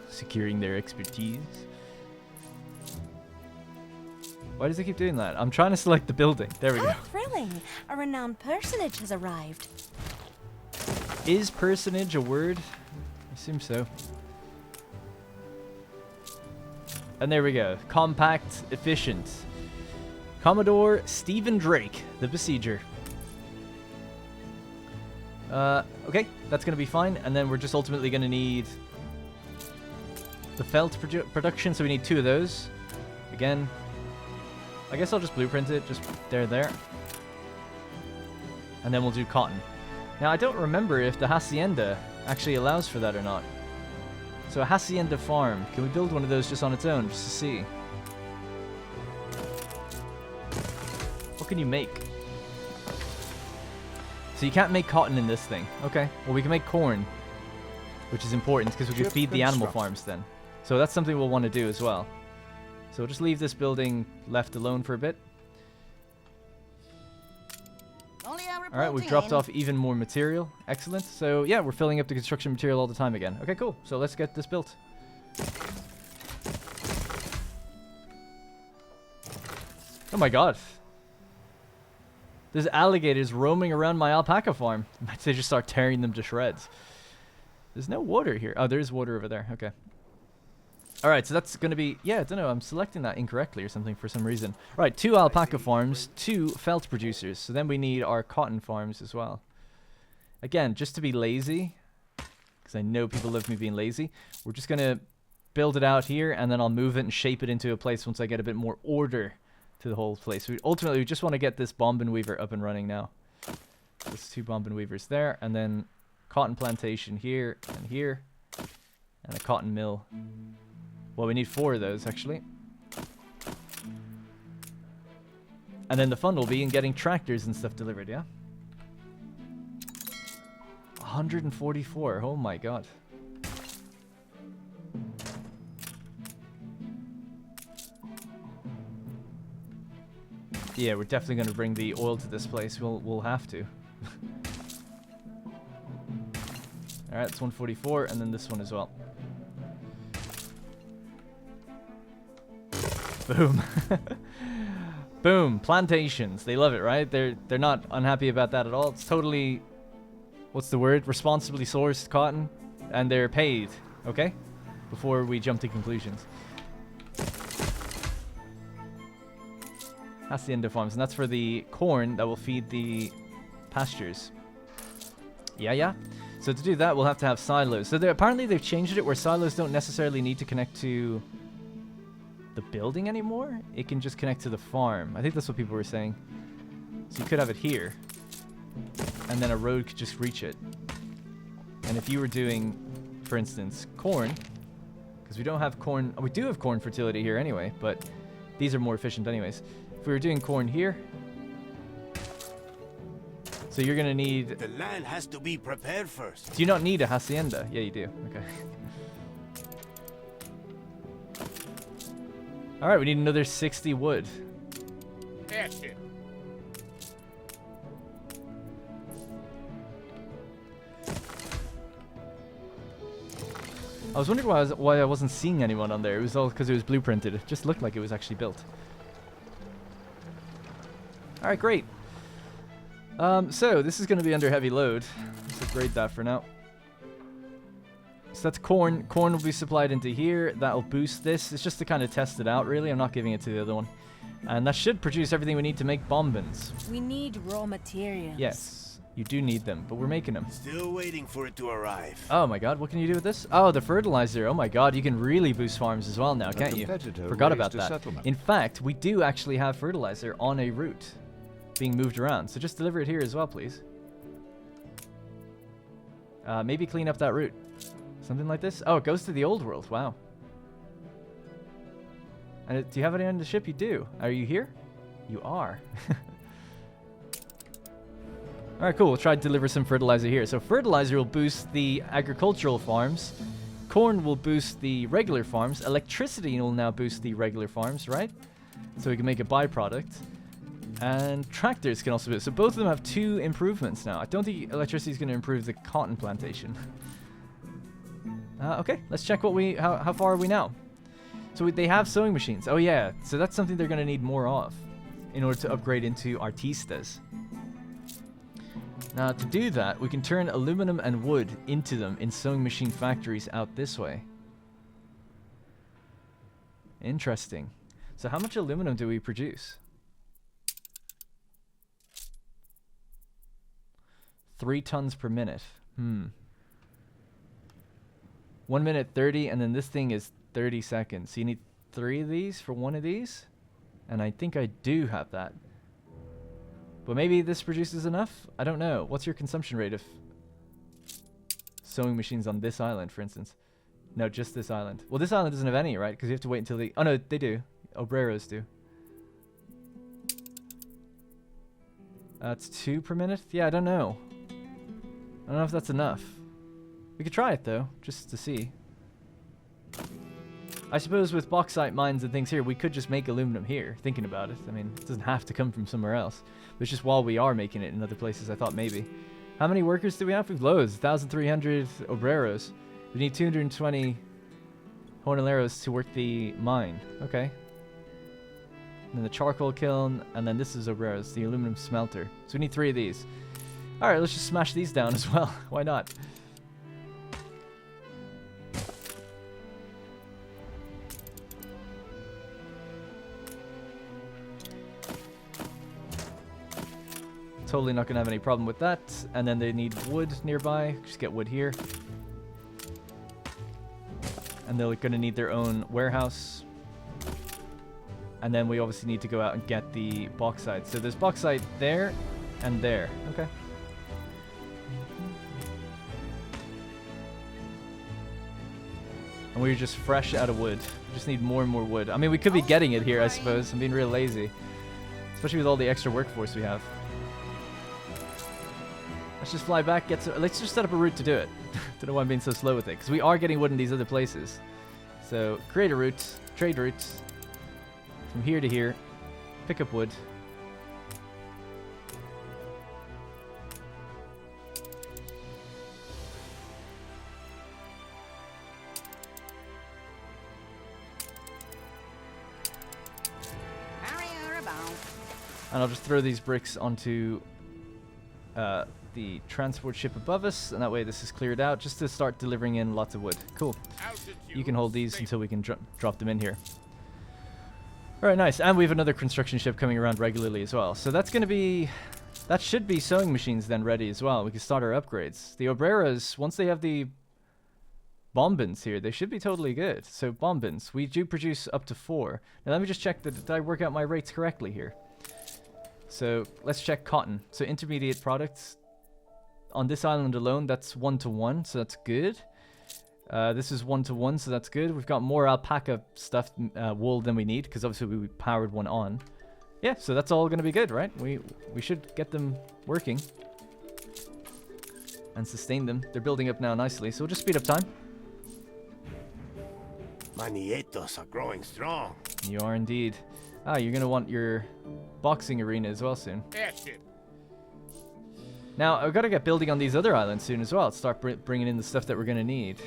securing their expertise. Why does it keep doing that? I'm trying to select the building. There we go. How thrilling! A renowned personage has arrived. Is personage a word? I assume so. And there we go. Compact, efficient. Commodore Stephen Drake, the Besieger. Okay, that's going to be fine. And then we're just ultimately going to need the felt production, so we need 2 of those. Again, I guess I'll just blueprint it, just there. And then we'll do cotton. Now, I don't remember if the hacienda actually allows for that or not. So a hacienda farm, can we build one of those just on its own, just to see? What can you make? So you can't make cotton in this thing. Okay, well we can make corn, which is important because we can feed the animal farms then. So that's something we'll want to do as well. So we'll just leave this building left alone for a bit. Alright, we've dropped off even more material. Excellent. So yeah, we're filling up the construction material all the time again. Okay, cool. So let's get this built. Oh my god. There's alligators roaming around my alpaca farm. They just start tearing them to shreds. There's no water here. Oh, there's water over there. Okay. Alright, so that's going to be... Yeah, I don't know. I'm selecting that incorrectly or something for some reason. Right, 2 alpaca farms, 2 felt producers. So then we need our cotton farms as well. Again, just to be lazy, because I know people love me being lazy, we're just going to build it out here, and then I'll move it and shape it into a place once I get a bit more order to the whole place. Ultimately, we just want to get this bombin weaver up and running now. There's 2 bombin weavers there, and then cotton plantation here, and a cotton mill. Well, we need 4 of those, actually. And then the fun will be in getting tractors and stuff delivered, yeah? 144, oh my god. Yeah, we're definitely going to bring the oil to this place. We'll have to. Alright, it's 144, and then this one as well. Boom. Boom. Plantations. They love it, right? They're not unhappy about that at all. It's totally, what's the word? Responsibly sourced cotton. And they're paid. Okay? Before we jump to conclusions. That's the Endo farms. And that's for the corn that will feed the pastures. Yeah. So to do that, we'll have to have silos. So apparently they've changed it where silos don't necessarily need to connect to the building anymore. It can just connect to the farm. I think that's what people were saying. So you could have it here, and then a road could just reach it. And if you were doing, for instance, corn, because we don't have corn, we do have corn fertility here anyway, but these are more efficient anyways. If we were doing corn here, so you're gonna need... The land has to be prepared first. Do you not need a hacienda? Yeah, you do. Okay. Alright, we need another 60 wood. Yes, it. I was wondering why I wasn't seeing anyone on there. It was all because it was blueprinted. It just looked like it was actually built. Alright, great. So, this is going to be under heavy load. Let's upgrade that for now. So that's corn. Corn will be supplied into here. That'll boost this. It's just to kind of test it out, really. I'm not giving it to the other one. And that should produce everything we need to make bombins. We need raw materials. Yes, you do need them, but we're making them. Still waiting for it to arrive. Oh my god, what can you do with this? Oh, the fertilizer. Oh my god, you can really boost farms as well now, can't you? Forgot about that. In fact, we do actually have fertilizer on a route being moved around. So just deliver it here as well, please. Maybe clean up that route. Something like this? Oh, it goes to the old world. Wow. And do you have any on the ship? You do. Are you here? You are. Alright, cool. We'll try to deliver some fertilizer here. So fertilizer will boost the agricultural farms. Corn will boost the regular farms. Electricity will now boost the regular farms, right? So we can make a byproduct. And tractors can also boost. So both of them have 2 improvements now. I don't think electricity is going to improve the cotton plantation. Okay, let's check what how far are we now? So they have sewing machines. Oh yeah, so that's something they're going to need more of in order to upgrade into artistas. Now to do that, we can turn aluminum and wood into them in sewing machine factories out this way. Interesting. So how much aluminum do we produce? 3 tons per minute. 1 minute 30, and then this thing is 30 seconds. So you need 3 of these for 1 of these? And I think I do have that. But maybe this produces enough? I don't know. What's your consumption rate of sewing machines on this island, for instance? No, just this island. Well, this island doesn't have any, right? Because you have to wait until the... Oh, no, they do. Obreros do. That's 2 per minute? Yeah, I don't know. I don't know if that's enough. We could try it, though, just to see. I suppose with bauxite mines and things here, we could just make aluminum here, thinking about it. I mean, it doesn't have to come from somewhere else. But it's just while we are making it in other places, I thought maybe. How many workers do we have? We've loads. 1,300 obreros. We need 220 jornaleros to work the mine. Okay. And then the charcoal kiln, and then this is obreros, the aluminum smelter. So we need 3 of these. Alright, let's just smash these down as well. Why not? Totally not going to have any problem with that. And then they need wood nearby. Just get wood here. And they're going to need their own warehouse. And then we obviously need to go out and get the bauxite. So there's bauxite there and there. Okay. And we're just fresh out of wood. We just need more and more wood. I mean, we could be getting it here, I suppose. I'm being real lazy. Especially with all the extra workforce we have. Let's just fly back, let's just set up a route to do it. Don't know why I'm being so slow with it, because we are getting wood in these other places. So, create a route, trade routes, from here to here, pick up wood. And I'll just throw these bricks onto the transport ship above us, and that way this is cleared out, just to start delivering in lots of wood. Cool. You can hold these until we can drop them in here. Alright, nice. And we have another construction ship coming around regularly as well. So that's going to be... That should be sewing machines then ready as well. We can start our upgrades. The obreras, once they have the bombins here, they should be totally good. So bombins, we do produce up to 4. Now let me just check that, did I work out my rates correctly here? So let's check cotton. So intermediate products. On this island alone, that's 1-to-1, so that's good. This is 1-to-1, so that's good. We've got more alpaca stuff, wool than we need, because obviously we powered one on. Yeah, so that's all going to be good, right? We should get them working. And sustain them. They're building up now nicely, so we'll just speed up time. My nietos are growing strong. You are indeed. Ah, you're going to want your boxing arena as well soon. Airship. Now, I've got to get building on these other islands soon as well. Start bringing in the stuff that we're going to need.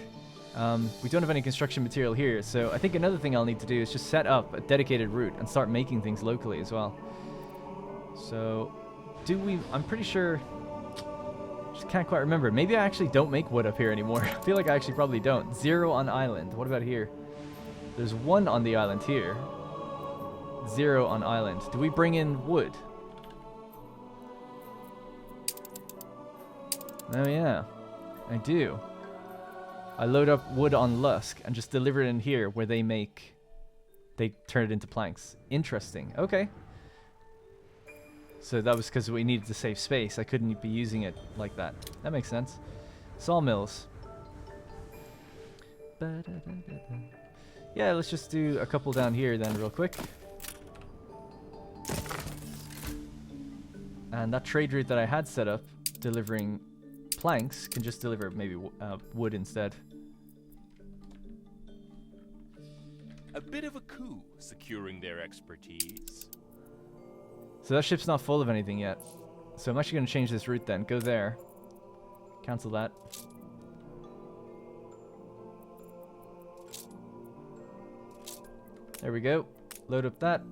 We don't have any construction material here, so I think another thing I'll need to do is just set up a dedicated route and start making things locally as well. So, do we... I'm pretty sure... Just can't quite remember. Maybe I actually don't make wood up here anymore. I feel like I actually probably don't. 0 on island. What about here? There's 1 on the island here. 0 on island. Do we bring in wood? Oh yeah, I do. I load up wood on Lusk and just deliver it in here where they turn it into planks. Interesting. Okay. So that was because we needed to save space. I couldn't be using it like that. That makes sense. Sawmills. Yeah, let's just do a couple down here then real quick. And that trade route that I had set up, delivering planks, can just deliver maybe wood instead. A bit of a coup, securing their expertise. So that ship's not full of anything yet. So I'm actually going to change this route then. Go there. Cancel that. There we go. Load up that.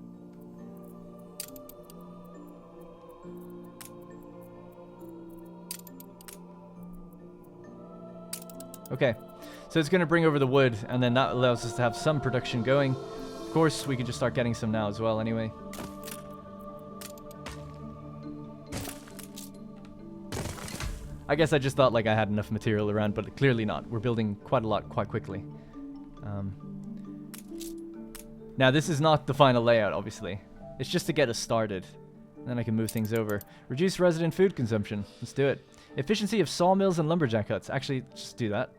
Okay, so it's going to bring over the wood, and then that allows us to have some production going. Of course, we can just start getting some now as well anyway. I guess I just thought like I had enough material around, but clearly not. We're building quite a lot quite quickly. Now, this is not the final layout, obviously. It's just to get us started. Then I can move things over. Reduce resident food consumption. Let's do it. Efficiency of sawmills and lumberjack huts. Actually, just do that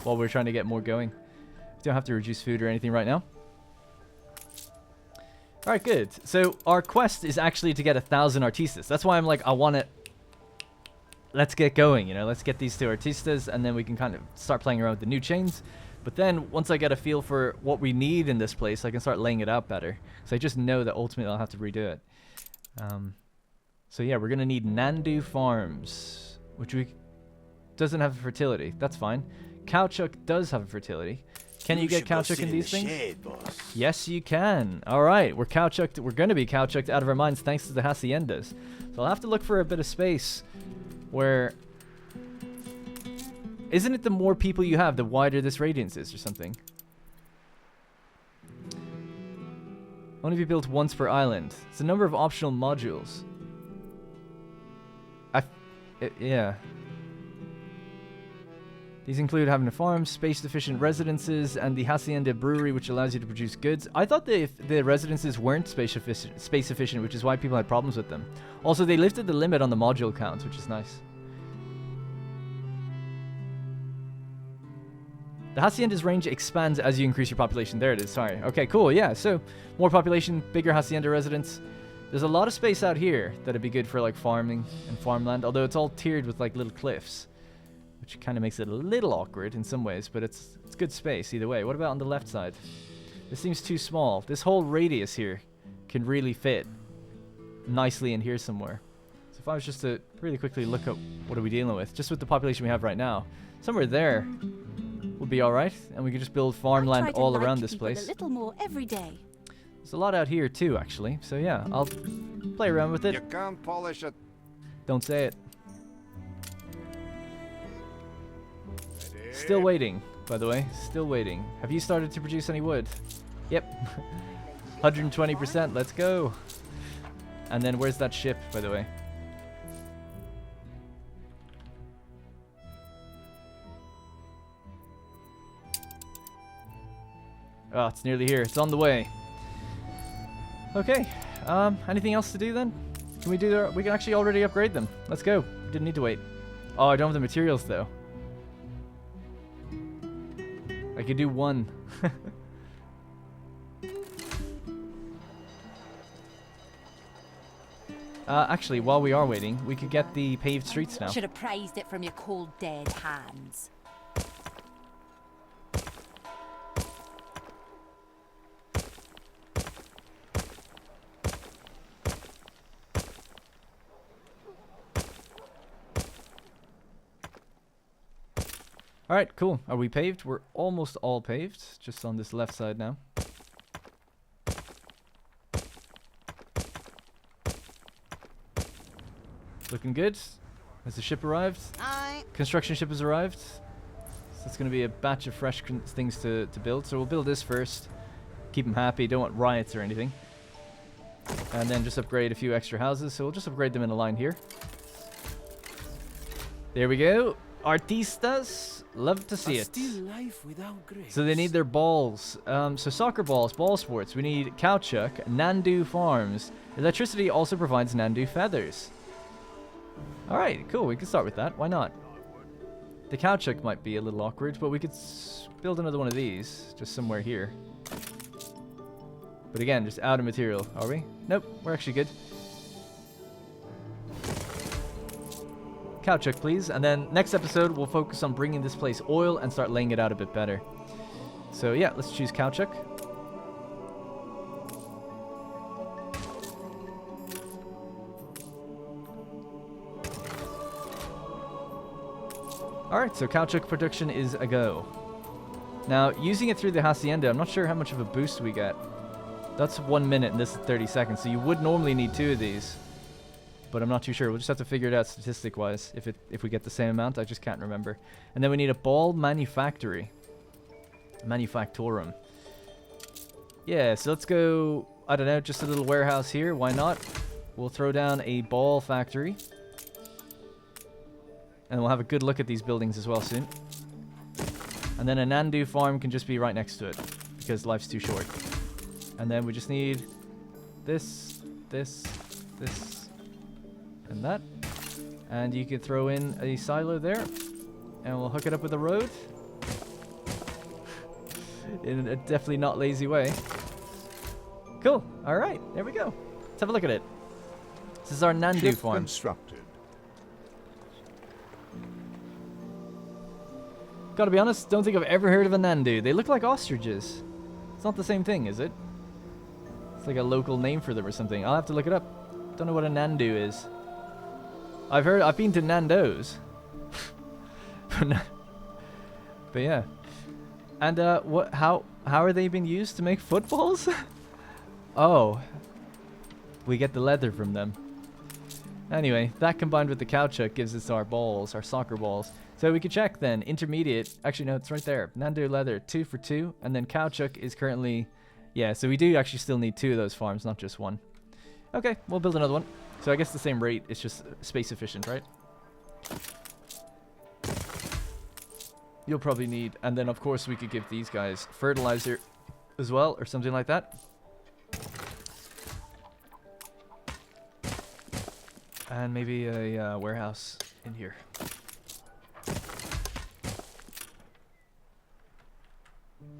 while we're trying to get more going. We don't have to reduce food or anything right now. Alright, good. So our quest is actually to get 1,000 artistas. That's why I'm like, I want it. Let's get going, you know. Let's get these 2 artistas, and then we can kind of start playing around with the new chains. But then, once I get a feel for what we need in this place, I can start laying it out better. So I just know that ultimately I'll have to redo it. So yeah, we're going to need Nandu Farms, which doesn't have a fertility. That's fine. Cowchuck does have a fertility. Can you get Cowchuck in these things? Yes, you can. All right, we're Cowchucked. We're going to be Cowchucked out of our minds thanks to the Haciendas. So I'll have to look for a bit of space where... Isn't it the more people you have, the wider this radiance is or something? Only be built once per island. It's a number of optional modules. Yeah. These include having a farm, space-efficient residences, and the Hacienda Brewery, which allows you to produce goods. I thought the residences weren't space-efficient, which is why people had problems with them. Also, they lifted the limit on the module count, which is nice. The Hacienda's range expands as you increase your population. There it is, sorry. Okay, cool, yeah. So, more population, bigger Hacienda residents. There's a lot of space out here that'd be good for, like, farming and farmland, although it's all tiered with, like, little cliffs, which kind of makes it a little awkward in some ways, but it's good space either way. What about on the left side? This seems too small. This whole radius here can really fit nicely in here somewhere. So if I was just to really quickly look at what are we dealing with, just with the population we have right now, somewhere there would be all right, and we could just build farmland all around this place. A little more every day. There's a lot out here too, actually. So yeah, I'll play around with it. You can't polish it. Don't say it. Still waiting, by the way. Still waiting. Have you started to produce any wood? Yep. 120%. Let's go. And then where's that ship, by the way? Oh, it's nearly here. It's on the way. Okay. Anything else to do then? Can we do we can actually already upgrade them. Let's go. Didn't need to wait. Oh, I don't have the materials though. I could do one. Actually, while we are waiting, we could get the paved streets now. Should have praised it from your cold dead hands. Alright, cool. Are we paved? We're almost all paved. Just on this left side now. Looking good. Has the ship arrived? Construction ship has arrived. So it's going to be a batch of fresh things to build. So we'll build this first. Keep them happy. Don't want riots or anything. And then just upgrade a few extra houses. So we'll just upgrade them in a line here. There we go. Artistas. Love to see it. Still life without grace. So they need their balls. So soccer balls, ball sports. We need Cowchuck, Nandu Farms. Electricity also provides Nandu feathers. Alright, cool. We can start with that. Why not? The Cowchuck might be a little awkward, but we could build another one of these just somewhere here. But again, just out of material. Are we? Nope. We're actually good. Cowchuck, please. And then next episode, we'll focus on bringing this place oil and start laying it out a bit better. So yeah, let's choose Cowchuck. Alright, so Cowchuck production is a go. Now, using it through the Hacienda, I'm not sure how much of a boost we get. That's 1 minute and this is 30 seconds, so you would normally need 2 of these. But I'm not too sure. We'll just have to figure it out statistic-wise if we get the same amount. I just can't remember. And then we need a ball manufactory. Manufactorum. Yeah, so let's go, I don't know, just a little warehouse here. Why not? We'll throw down a ball factory. And we'll have a good look at these buildings as well soon. And then a Nandu farm can just be right next to it. Because life's too short. And then we just need this, and that. And you can throw in a silo there. And we'll hook it up with a road. In a definitely not lazy way. Cool. Alright, there we go. Let's have a look at it. This is our Nandu Ship farm. constructed. Gotta be honest, don't think I've ever heard of a Nandu. They look like ostriches. It's not the same thing, is it? It's like a local name for them or something. I'll have to look it up. Don't know what a Nandu is. I've been to Nando's. But yeah. And how are they being used to make footballs? Oh. We get the leather from them. Anyway, that combined with the caoutchouc gives us our balls, our soccer balls. So we could check then. Intermediate. Actually, no, it's right there. Nandu leather, 2 for 2. And then caoutchouc is currently... Yeah, so we do actually still need 2 of those farms, not just 1. Okay, we'll build another one. So I guess the same rate. It's just space efficient, right? You'll probably need... And then, of course, we could give these guys fertilizer as well, or something like that. And maybe a warehouse in here.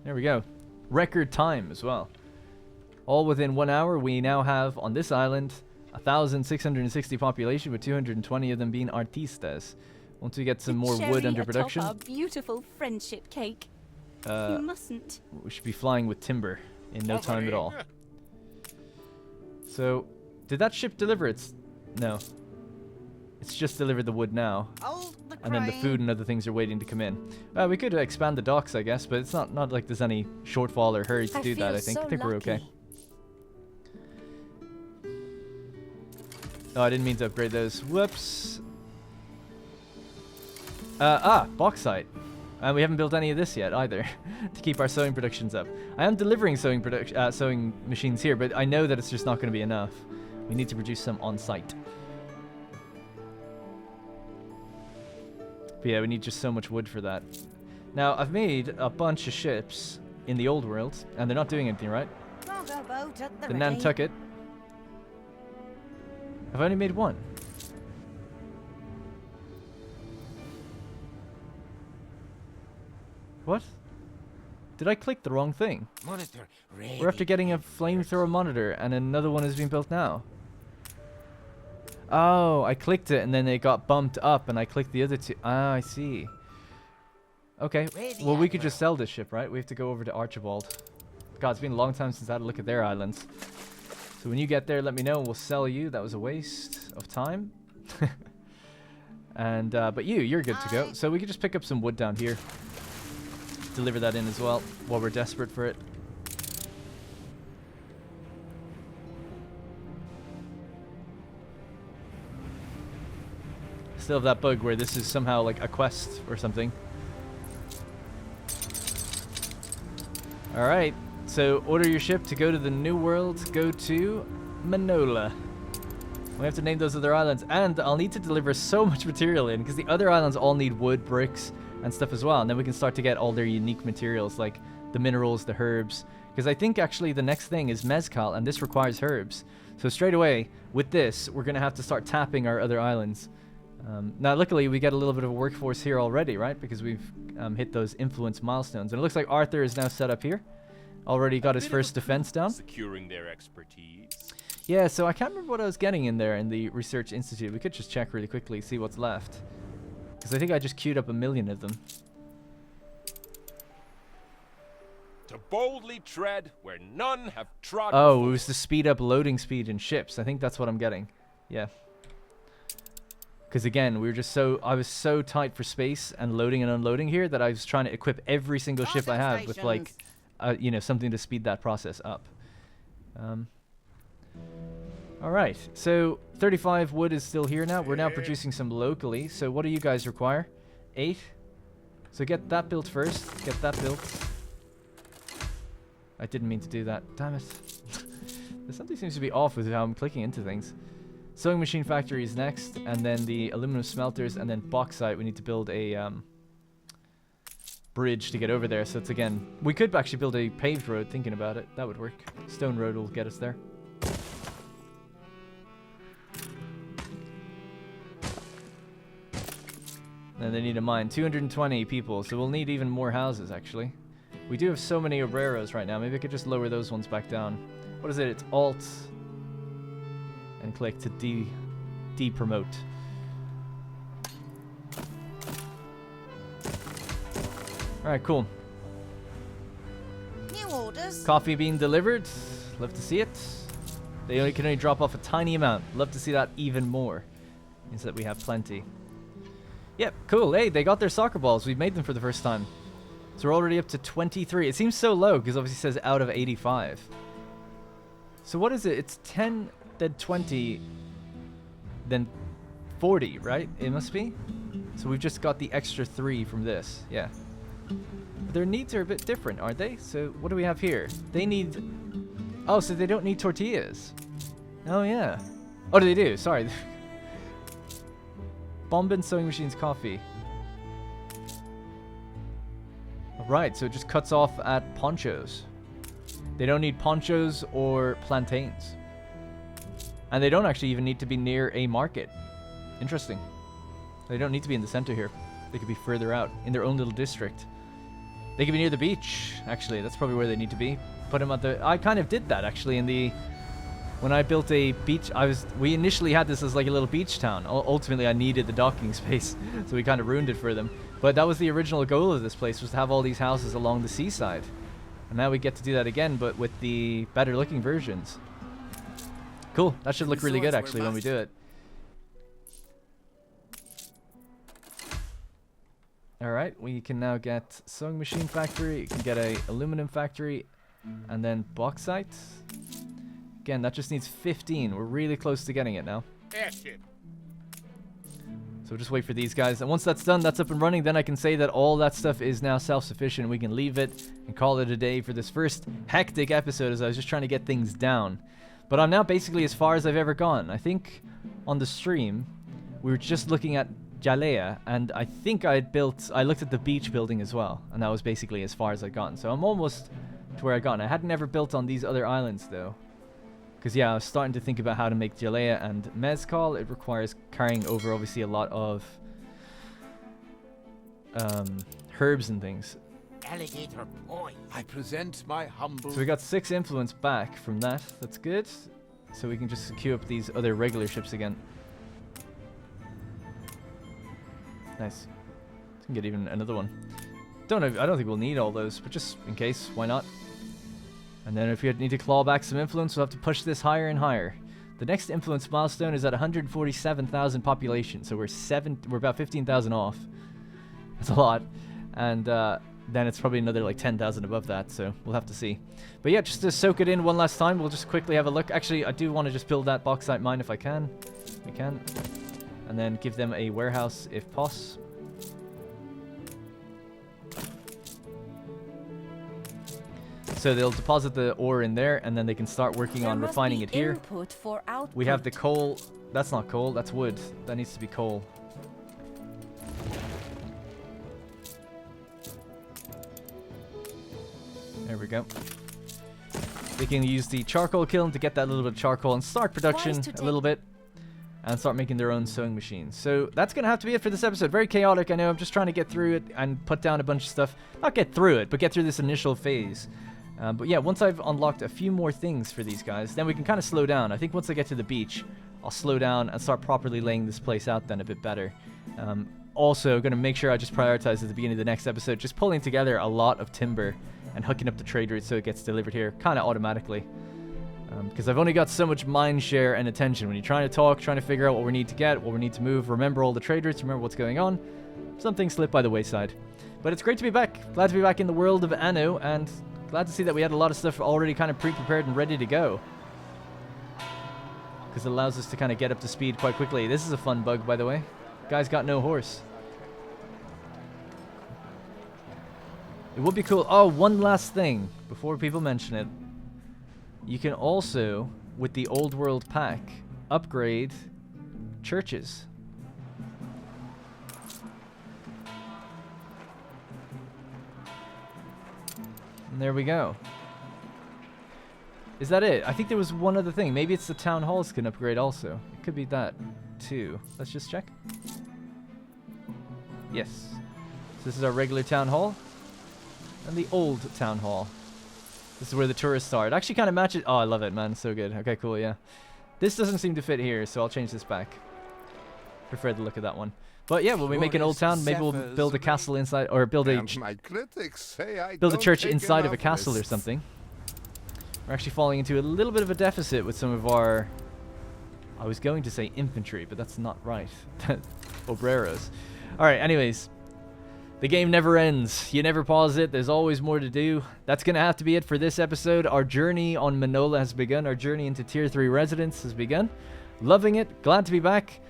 There we go. Record time as well. All within 1 hour. We now have on this island 1,660 population, with 220 of them being artistas. Once we get some more wood under production, our beautiful friendship cake. You mustn't. we should be flying with timber in no time at all. So, did that ship deliver its... No. It's just delivered the wood now. And then the food and other things are waiting to come in. We could expand the docks, I guess, but it's not like there's any shortfall or hurry to do that, I think. I think we're okay. Oh, I didn't mean to upgrade those. Whoops. Bauxite. And we haven't built any of this yet either to keep our sewing productions up. I am delivering sewing machines here, but I know that it's just not going to be enough. We need to produce some on site. But yeah, we need just so much wood for that. Now, I've made a bunch of ships in the old world, and they're not doing anything, right? The Nantucket. I've only made one. What? Did I click the wrong thing? Monitor ready. We're after getting a flamethrower monitor, and another one is being built now. Oh, I clicked it, and then it got bumped up, and I clicked the other two. Ah, I see. Okay, well, we could just sell this ship, right? We have to go over to Archibald. God, it's been a long time since I had a look at their islands. So when you get there, let me know, and we'll sell you. That was a waste of time. And, but you're good to go. So we could just pick up some wood down here. Deliver that in as well, while we're desperate for it. Still have that bug where this is somehow like a quest or something. Alright, so order your ship to go to the New World. Go to Manola. We have to name those other islands. And I'll need to deliver so much material in, because the other islands all need wood, bricks, and stuff as well. And then we can start to get all their unique materials, like the minerals, the herbs. Because I think actually the next thing is mezcal, and this requires herbs. So straight away, with this, we're going to have to start tapping our other islands. Now, luckily, we get a little bit of a workforce here already, right? Because we've hit those influence milestones. And it looks like Arthur is now set up here. Already got his first defense down. Securing their expertise. Yeah, so I can't remember what I was getting in there in the Research Institute. We could just check really quickly, see what's left. Because I think I just queued up 1 million of them. To boldly tread where none have trod Oh, before. it was to speed up loading speed in ships. I think that's what I'm getting. Yeah. Because again, we were just I was so tight for space and loading and unloading here that I was trying to equip every single ship I have with like, you know, something to speed that process up. All right, so 35 wood is still here now. We're now producing some locally. So what do you guys require? 8. So get that built first. Get that built. I didn't mean to do that. Damn it. Something seems to be off with how I'm clicking into things. Sewing machine factory is next, and then the aluminum smelters, and then bauxite. We need to build a bridge to get over there. So it's again, we could actually build a paved road. Thinking about it, that would work. Stone road will get us there. And they need a mine. 220 people, so we'll need even more houses actually. We do have so many obreros right now. Maybe I could just lower those ones back down. What is it? It's Alt and click to de-promote. Alright, cool. New orders. Coffee being delivered. Love to see it. They only can only drop off a tiny amount. Love to see that even more. Means that we have plenty. Yep, cool. Hey, they got their soccer balls. We've made them for the first time. So we're already up to 23. It seems so low because obviously it says out of 85. So what is it? It's 10, then 20, then 40, right? It must be. So we've just got the extra 3 from this. Yeah. But their needs are a bit different, aren't they? So what do we have here? They need... Oh, so they don't need tortillas. Oh, yeah. Oh, they do. Sorry. Bombin sewing machines coffee. Right, so it just cuts off at ponchos. They don't need ponchos or plantains. And they don't actually even need to be near a market. Interesting. They don't need to be in the center here. They could be further out, in their own little district. They could be near the beach, actually. That's probably where they need to be. Put them at the... I kind of did that, actually, in the... When I built a beach... We initially had this as like a little beach town. Ultimately, I needed the docking space, so we kind of ruined it for them. But that was the original goal of this place, was to have all these houses along the seaside. And now we get to do that again, but with the better looking versions. Cool. That should look really good, actually, when we do it. Alright, we can now get sewing machine factory, you can get a aluminum factory, and then bauxite. Again, that just needs 15. We're really close to getting it now. So we'll just wait for these guys. And once that's done, that's up and running, then I can say that all that stuff is now self-sufficient. We can leave it and call it a day for this first hectic episode, as I was just trying to get things down. But I'm now basically as far as I've ever gone. I think on the stream, we were just looking at Jalea, and I think I looked at the beach building as well, and that was basically as far as I'd gotten. So I'm almost to where I'd gotten. I hadn't ever built on these other islands, though. Because, yeah, I was starting to think about how to make Jalea and Mezcal. It requires carrying over, obviously, a lot of herbs and things. Alligator point. I present my humble... So we got 6 influence back from that. That's good. So we can just queue up these other regular ships again. Nice. Can get even another one. I don't think we'll need all those, but just in case, why not? And then if we need to claw back some influence, we'll have to push this higher and higher. The next influence milestone is at 147,000 population, so we're about 15,000 off. That's a lot. And then it's probably another like 10,000 above that, so we'll have to see. But yeah, just to soak it in one last time, we'll just quickly have a look. Actually, I do want to just build that bauxite mine if I can. We can. And then give them a warehouse if possible. So they'll deposit the ore in there, and then they can start working on refining it here. We have the coal. That's not coal, that's wood. That needs to be coal. There we go. They can use the charcoal kiln to get that little bit of charcoal and start production a little bit. And start making their own sewing machines. So that's going to have to be it for this episode. Very chaotic, I know. I'm just trying to get through it and put down a bunch of stuff. Not get through it, but get through this initial phase. But yeah, once I've unlocked a few more things for these guys, then we can kind of slow down. I think once I get to the beach, I'll slow down and start properly laying this place out then a bit better. Also, going to make sure I just prioritize at the beginning of the next episode, just pulling together a lot of timber and hooking up the trade route so it gets delivered here kind of automatically. Because I've only got so much mind share and attention. When you're trying to talk, trying to figure out what we need to get, what we need to move, remember all the trade routes, remember what's going on, some things slip by the wayside. But it's great to be back. Glad to be back in the world of Anno, and glad to see that we had a lot of stuff already kind of pre-prepared and ready to go. Because it allows us to kind of get up to speed quite quickly. This is a fun bug, by the way. Guy's got no horse. It would be cool. Oh, one last thing before people mention it. You can also, with the Old World pack, upgrade churches. And there we go. Is that it? I think there was one other thing. Maybe it's the town halls can upgrade also. It could be that too. Let's just check. Yes. So this is our regular town hall. And the old town hall. This is where the tourists are. It actually kind of matches. Oh, I love it, man. So good. Okay, cool, yeah. This doesn't seem to fit here, so I'll change this back. prefer the look of that one. But yeah, when we make an old town, maybe we'll build a castle inside, or build a And my critics say I build a don't church take inside of a enough castle or risks. something. We're actually falling into a little bit of a deficit with some of our... I was going to say infantry, but that's not right. Obreros. Alright, anyways. The game never ends. You never pause it. There's always more to do. That's going to have to be it for this episode. Our journey on Manola has begun. Our journey into Tier 3 residence has begun. Loving it. Glad to be back.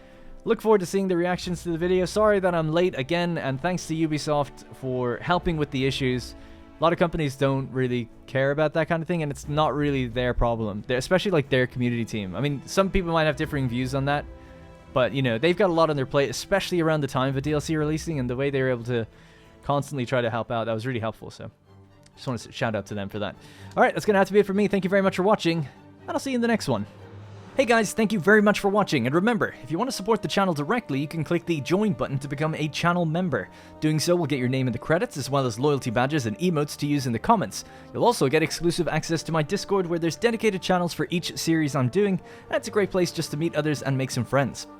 Look forward to seeing the reactions to the video. Sorry that I'm late again, and thanks to Ubisoft for helping with the issues. A lot of companies don't really care about that kind of thing, and it's not really their problem. Especially like their community team. I mean, some people might have differing views on that, but you know, they've got a lot on their plate, especially around the time of a DLC releasing, and the way they were able to constantly try to help out. That was really helpful, so just want to shout out to them for that. Alright, that's going to have to be it for me. Thank you very much for watching, and I'll see you in the next one. Hey guys, thank you very much for watching, and remember, if you want to support the channel directly, you can click the join button to become a channel member. Doing so will get your name in the credits, as well as loyalty badges and emotes to use in the comments. You'll also get exclusive access to my Discord, where there's dedicated channels for each series I'm doing, and it's a great place just to meet others and make some friends.